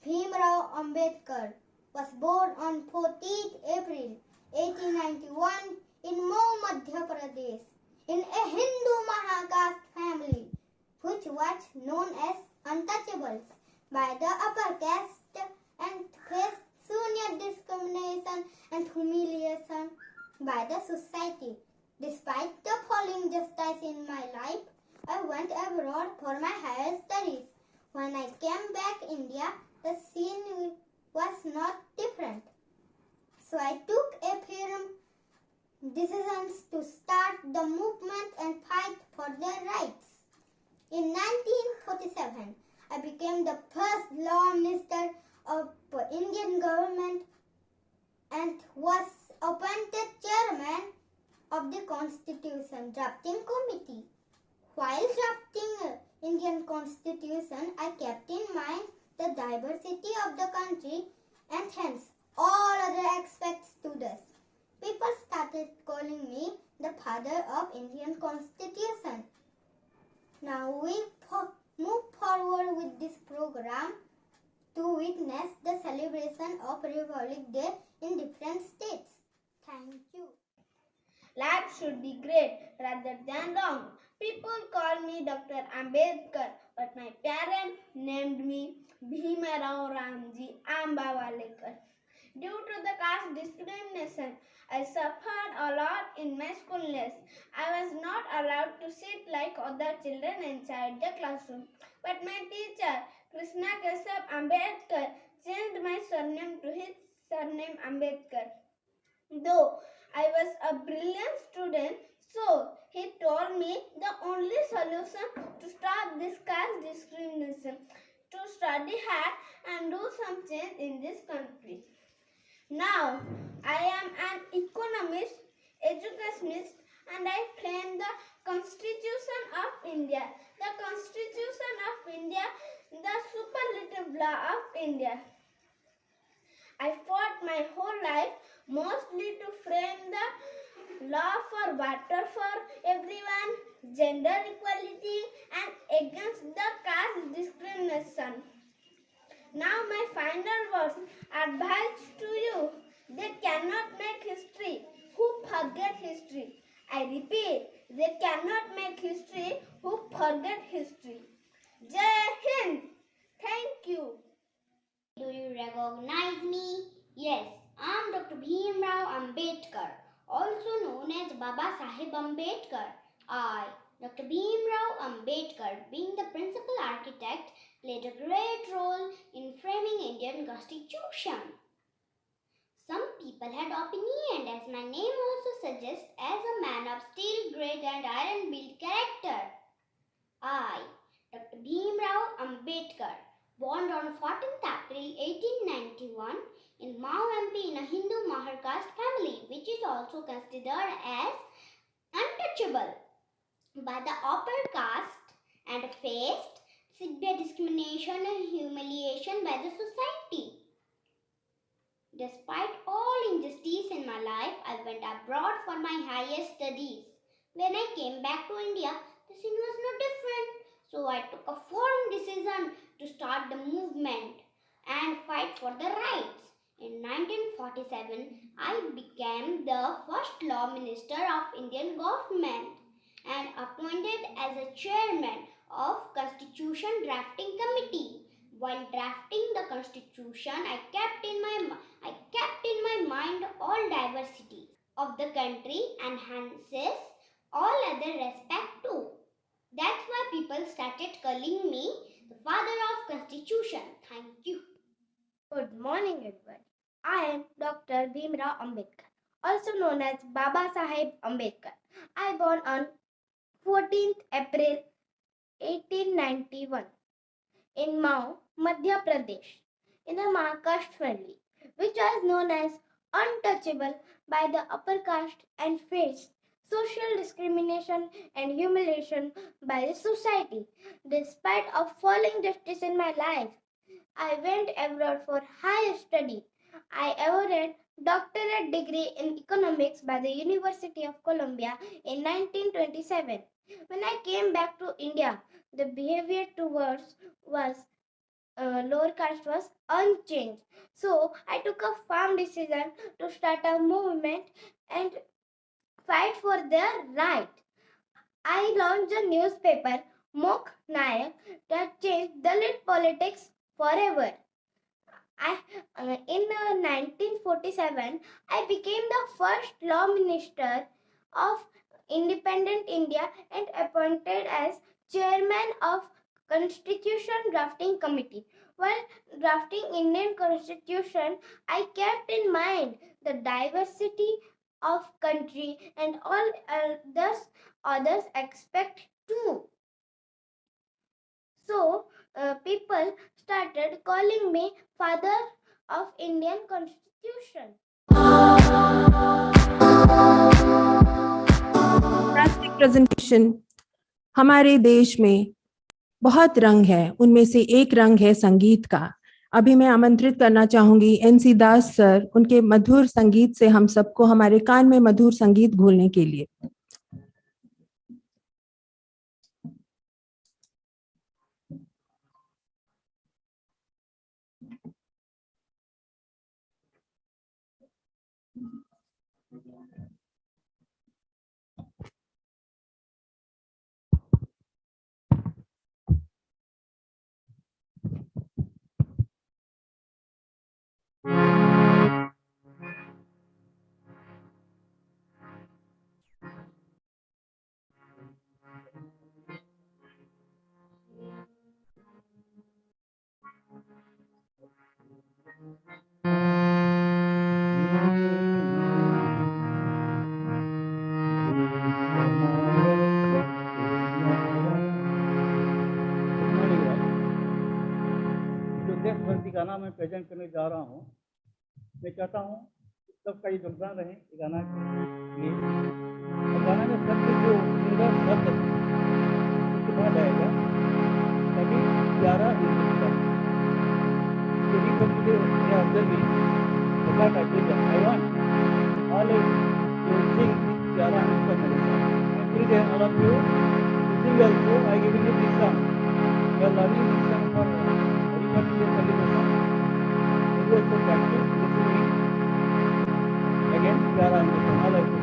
Bhimrao Ambedkar, was born on 14th April 1891 in Mhow, Madhya Pradesh, in a Hindu Mahakaste family, which was known as untouchables by the upper caste and faced severe discrimination and humiliation by the society. Despite the falling justice in my life, I went abroad for my higher studies. When I came back India, the scene was not different. So I took a firm decision to start the movement and fight for their rights. In 1947, I became the first law minister of Indian government and was appointed chairman of the Constitution Drafting Committee. While drafting Indian Constitution, I kept in mind the diversity of the country and hence all other aspects to this. People started calling me the father of Indian Constitution. Now we move forward with this program to witness the celebration of Republic Day in different states. Thank you. Life should be great rather than long. People call me Dr. Ambedkar, but my parents named me Bhimarao Ramji Ambawalekar. Due to the caste discrimination, I suffered a lot in my school days. I was not allowed to sit like other children inside the classroom. But my teacher, Krishna Keshav Ambedkar, changed my surname to his surname Ambedkar. Though I was a brilliant student, so he told me the only solution to stop this caste discrimination, to study hard and do some change in this country. Now, I am an economist, educationist, and I frame the Constitution of India. The Constitution of India, the superlative law of India. I fought my whole life mostly to frame the law for water for everyone, gender equality, and against the caste discrimination. Now my final words advice to you. They cannot make repeat, they cannot make history who forget history. Jai Hind. Thank you. Do you recognize me? Yes, I'm Dr. Bhimrao Ambedkar, also known as Baba Sahib Ambedkar. I, Dr. Bhimrao Ambedkar, being the principal architect, played a great role in framing Indian Constitution. Some people had opinion, as my name also suggests, as a man of steel, great and iron-built character. I, Dr. Bhimrao Ambedkar, born on 14th April 1891 in Mau MP in a Hindu Mahar caste family, which is also considered as untouchable by the upper caste and faced severe discrimination and humiliation by the society. Despite all injustice in my life, I went abroad for my higher studies. When I came back to India, the scene was no different. So I took a firm decision to start the movement and fight for the rights. In 1947, I became the first law minister of Indian government and appointed as a chairman of Constitution Drafting Committee. While drafting the Constitution, I kept in my mind all diversities of the country and enhances all other respect too. That's why people started calling me the father of Constitution. Thank you. Good morning, everyone. I am Dr. Bhimrao Ambedkar, also known as Baba Sahib Ambedkar. I born on 14th April 1891 in Mau, Madhya Pradesh, in a Mahar caste family, which was known as untouchable by the upper caste and faced social discrimination and humiliation by the society. Despite of falling justice in my life, I went abroad for higher study. I awarded doctorate degree in economics by the University of Columbia in 1927. When I came back to India, the behavior towards was lower caste was unchanged. So I took a firm decision to start a movement and fight for their right. I launched a newspaper, Mok Nayak, that changed Dalit politics forever. In 1947, I became the first law minister of independent India and appointed as chairman of Constitution Drafting Committee. While drafting Indian Constitution, I kept in mind the diversity of country and all others expect too. So people started calling me father of Indian Constitution. Fantastic presentation. हमारे देश में बहुत रंग है, उनमें से एक रंग है संगीत का। अभी मैं आमंत्रित करना चाहूंगी एनसी दास सर, उनके मधुर संगीत से हम सबको हमारे कान में मधुर संगीत घोलने के लिए। देशभक्ति गाना मैं प्रेजेंट करने जा रहा हूँ। मैं चाहता हूँ सबका ये योगदान रहे ये गाना के लिए। और गाना में सबसे जो सुंदर शब्द है उसको कहा जाएगा कभी प्यारा हिंदुस्तान। तो ये सब मुझे मेरा अफजल भी बता टाइटल है I want all you sing प्यारा Hindustan. Please all of you sing also. I give you this song. You are learning this song for Republic Day celebration. You also practice listening again. Pyara Hindustan. All of you.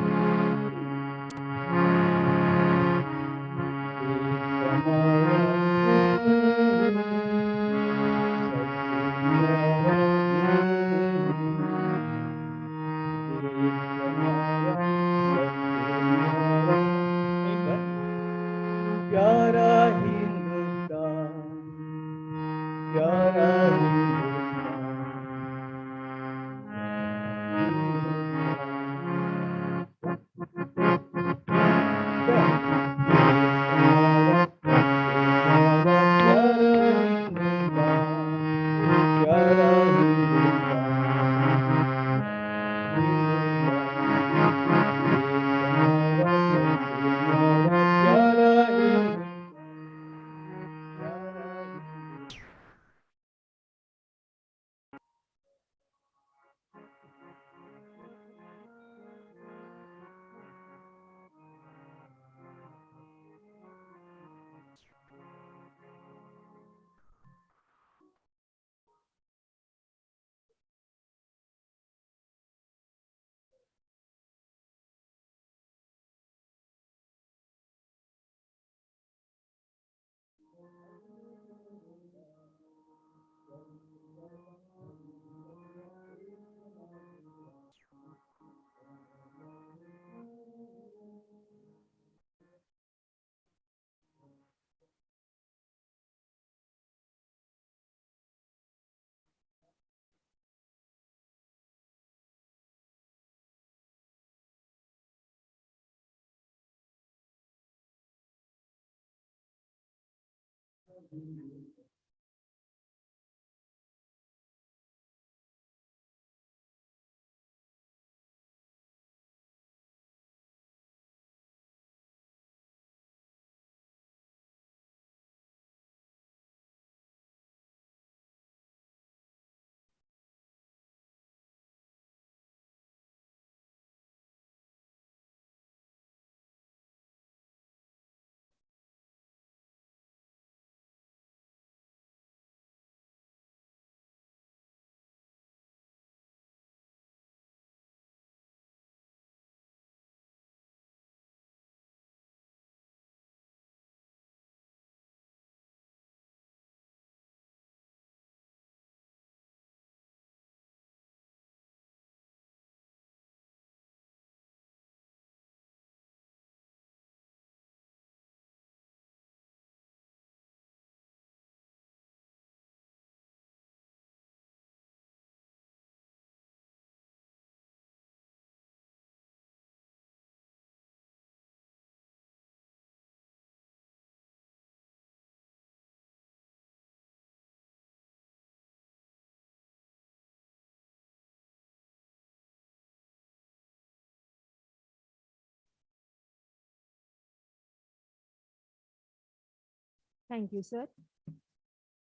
Thank you, sir.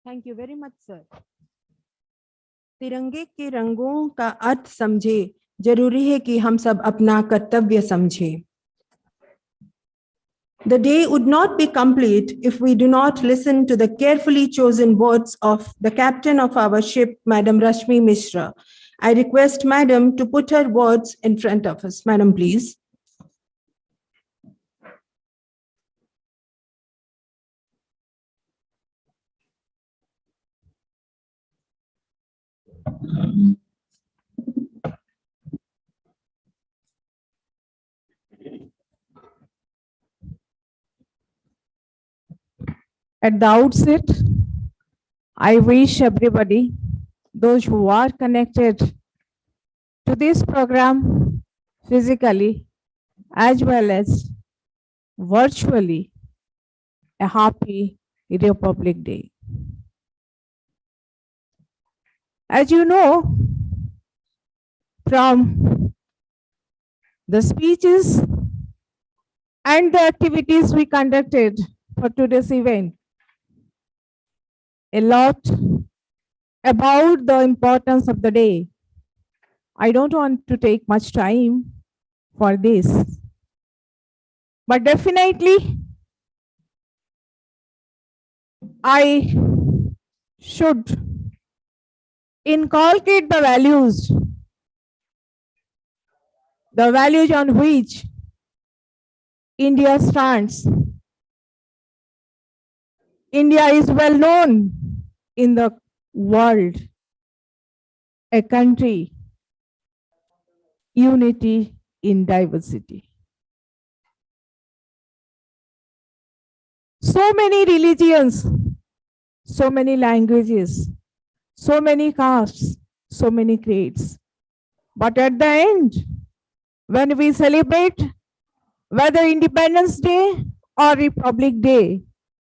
Thank you very much, sir. तिरंगे के रंगों का अर्थ समझे, जरूरी है कि हम सब अपना कर्तव्य समझे. The day would not be complete if we do not listen to the carefully chosen words of the captain of our ship, Madam Rashmi Mishra. I request Madam to put her words in front of us. Madam, please. At the outset, I wish everybody, those who are connected to this program physically as well as virtually, a happy Republic Day. As you know, from the speeches and the activities we conducted for today's event, a lot about the importance of the day. I don't want to take much time for this, but definitely I should inculcate the values on which India stands. India is well known in the world, a country, unity in diversity. So many religions, so many languages, so many castes, so many creeds. But at the end, when we celebrate whether Independence Day or Republic Day,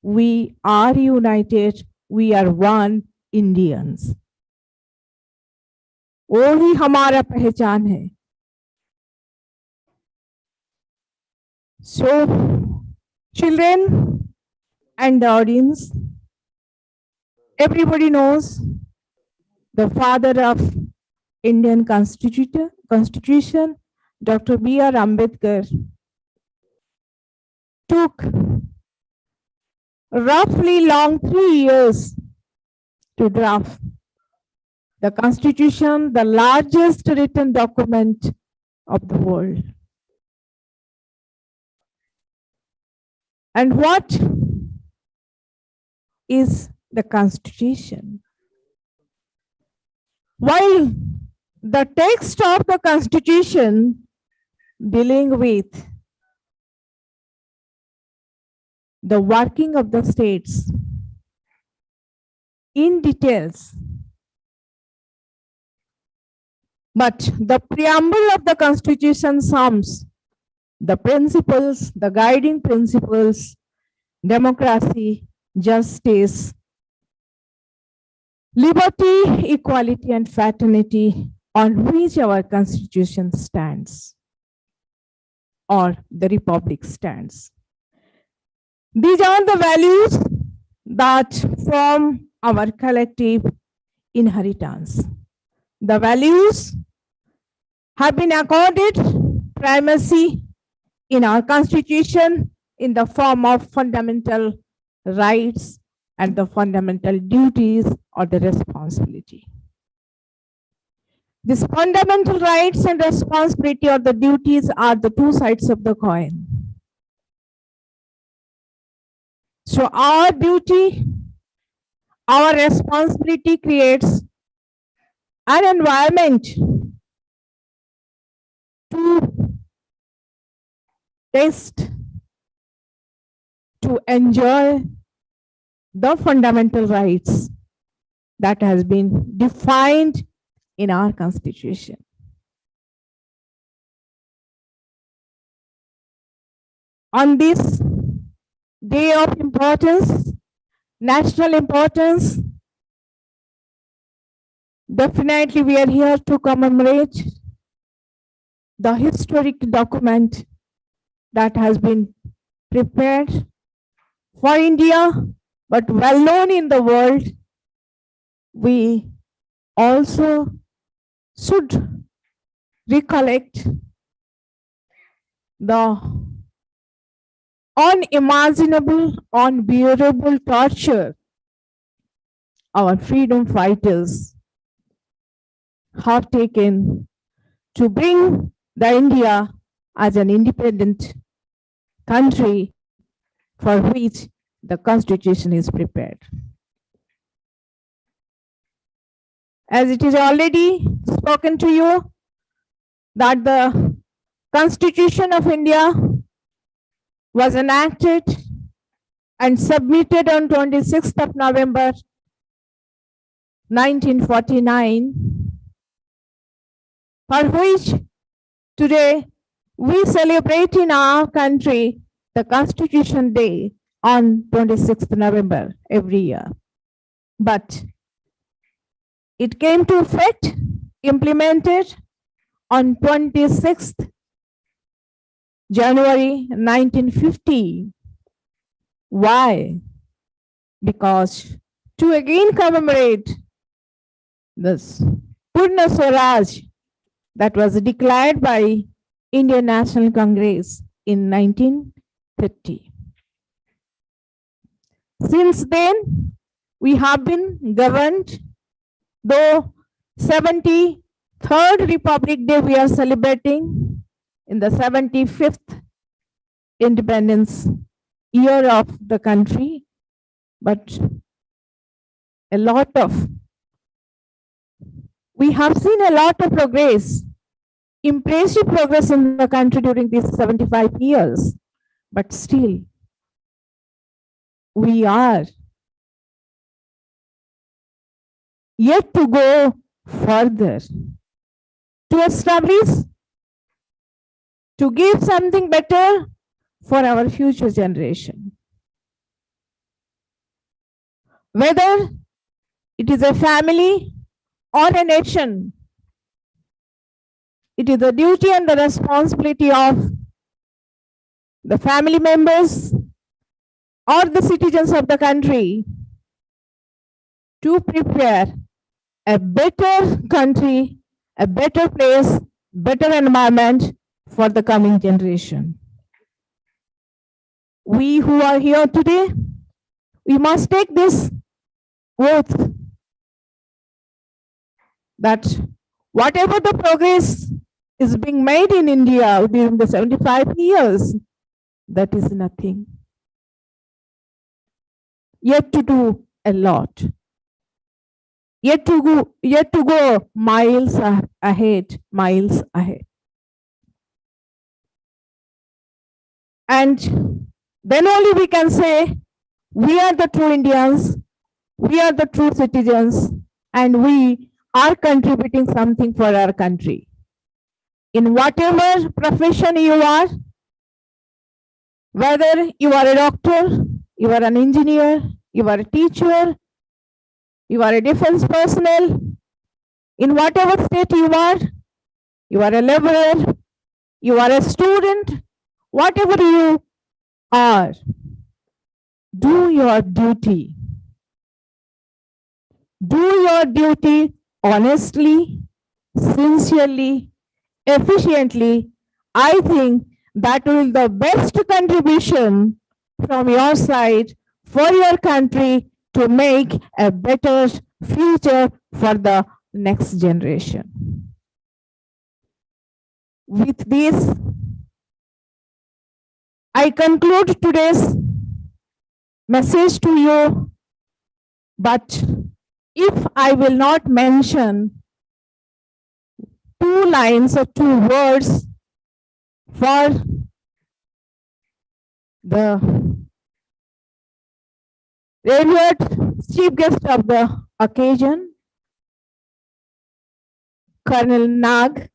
we are united, we are one Indians. वो ही हमारा पहचान है. So, children and the audience, everybody knows the father of Indian Constitution, Dr. B.R. Ambedkar, took roughly long 3 years to draft the Constitution, the largest written document of the world. And what is the Constitution? While the text of the Constitution dealing with the working of the states in details, but the preamble of the Constitution sums the principles, the guiding principles, democracy, justice, liberty, equality, and fraternity on which our Constitution stands, or the Republic stands. These are the values that form our collective inheritance. The values have been accorded primacy in our Constitution in the form of fundamental rights and the fundamental duties or the responsibility. These fundamental rights and responsibility or the duties are the two sides of the coin. So our duty, our responsibility creates an environment to taste, to enjoy the fundamental rights that has been defined in our Constitution. On this day of importance, national importance, definitely we are here to commemorate the historic document that has been prepared for India, but well known in the world. We also should recollect the unimaginable, unbearable torture our freedom fighters have taken to bring the India as an independent country for which the Constitution is prepared. As it is already spoken to you, that the Constitution of India was enacted and submitted on 26th of November 1949, for which today we celebrate in our country the Constitution Day on 26th November every year. But it came to effect, implemented on 26th January 1950. Why? Because to again commemorate this Purna Swaraj that was declared by Indian National Congress in 1950. Since then, we have been governed, though 73rd Republic Day we are celebrating in the 75th independence year of the country, but we have seen a lot of progress, impressive progress in the country during these 75 years, but still we are yet to go further to establish, to give something better for our future generation. Whether it is a family or a nation, it is the duty and the responsibility of the family members or the citizens of the country to prepare a better country, a better place, better environment for the coming generation. We who are here today, we must take this oath that whatever the progress is being made in India during the 75 years, that is nothing. Yet to do a lot. Yet to go miles ahead. And then only we can say, we are the true Indians, we are the true citizens, and we are contributing something for our country. In whatever profession you are, whether you are a doctor, you are an engineer, you are a teacher, you are a defense personnel, in whatever state you are a laborer, you are a student, whatever you are, do your duty. Do your duty honestly, sincerely, efficiently. I think that will be the best contribution from your side for your country to make a better future for the next generation. With this, I conclude today's message to you, but if I will not mention 2 lines or 2 words for the revered chief guest of the occasion, Colonel Nag,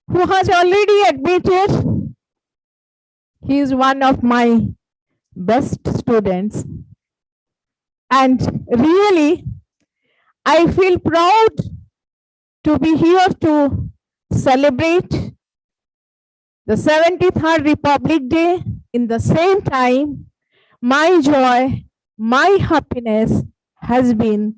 who has already admitted he is one of my best students. And really, I feel proud to be here to celebrate the 73rd Republic Day. In the same time, my joy, my happiness has been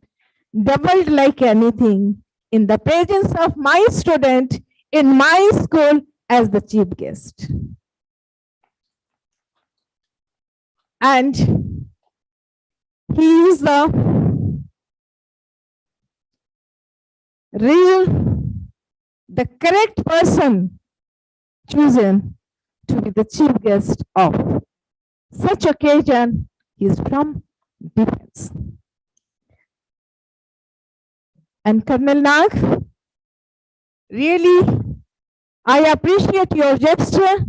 doubled like anything in the presence of my student in my school as the chief guest. And he is the correct person chosen to be the chief guest of such occasion. He is from defense. And Colonel Nag, really, I appreciate your gesture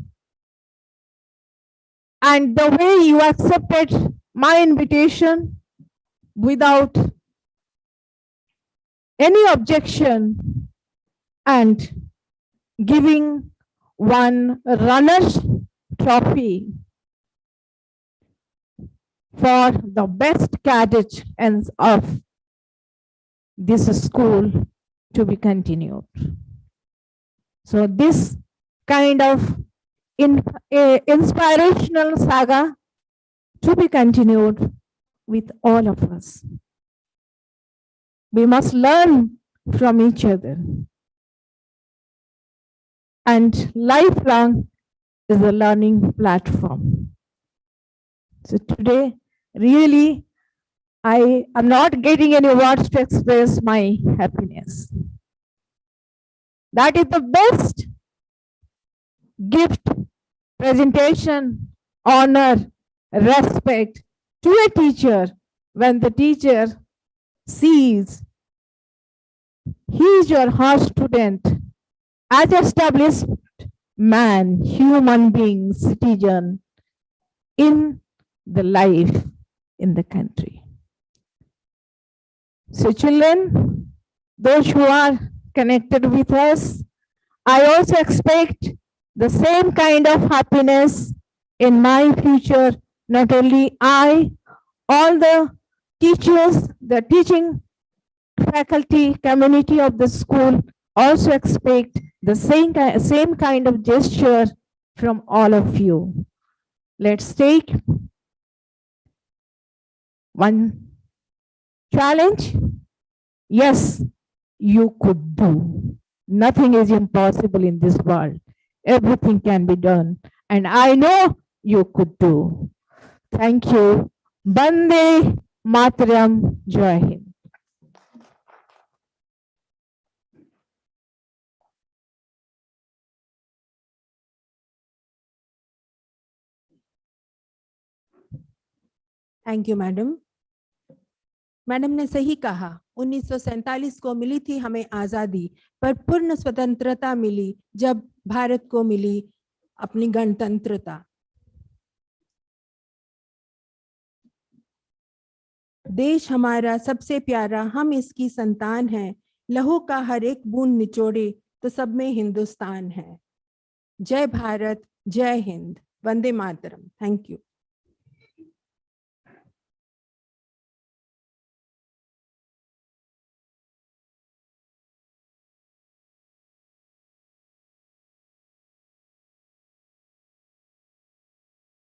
and the way you accepted my invitation without any objection and giving one runner's trophy for the best cadet of this school to be continued. So this kind of inspirational saga to be continued with all of us. We must learn from each other. And lifelong is a learning platform. So today, really, I am not getting any words to express my happiness. That is the best gift, presentation, honor, respect to a teacher when the teacher sees he is your hard student as established man, human being, citizen in the life in the country. So children, those who are connected with us, I also expect the same kind of happiness in my future. Not only I, all the teachers, the teaching faculty, community of the school also expect the same kind of gesture from all of you. Let's take one challenge. Yes, you could do. Nothing is impossible in this world. Everything can be done. And I know you could do. Thank you. Bande Mataram. Jai Hind. Thank you madam. Madam ने सही कहा, 1947 को मिली थी हमें आजादी, पर पूर्ण स्वतंत्रता मिली जब भारत को मिली अपनी गणतंत्रता। देश हमारा सबसे प्यारा, हम इसकी संतान हैं, लहू का हर एक बूंद निचोड़े तो सब में हिंदुस्तान है। जय भारत, जय हिंद, वंदे मातरम। Thank you.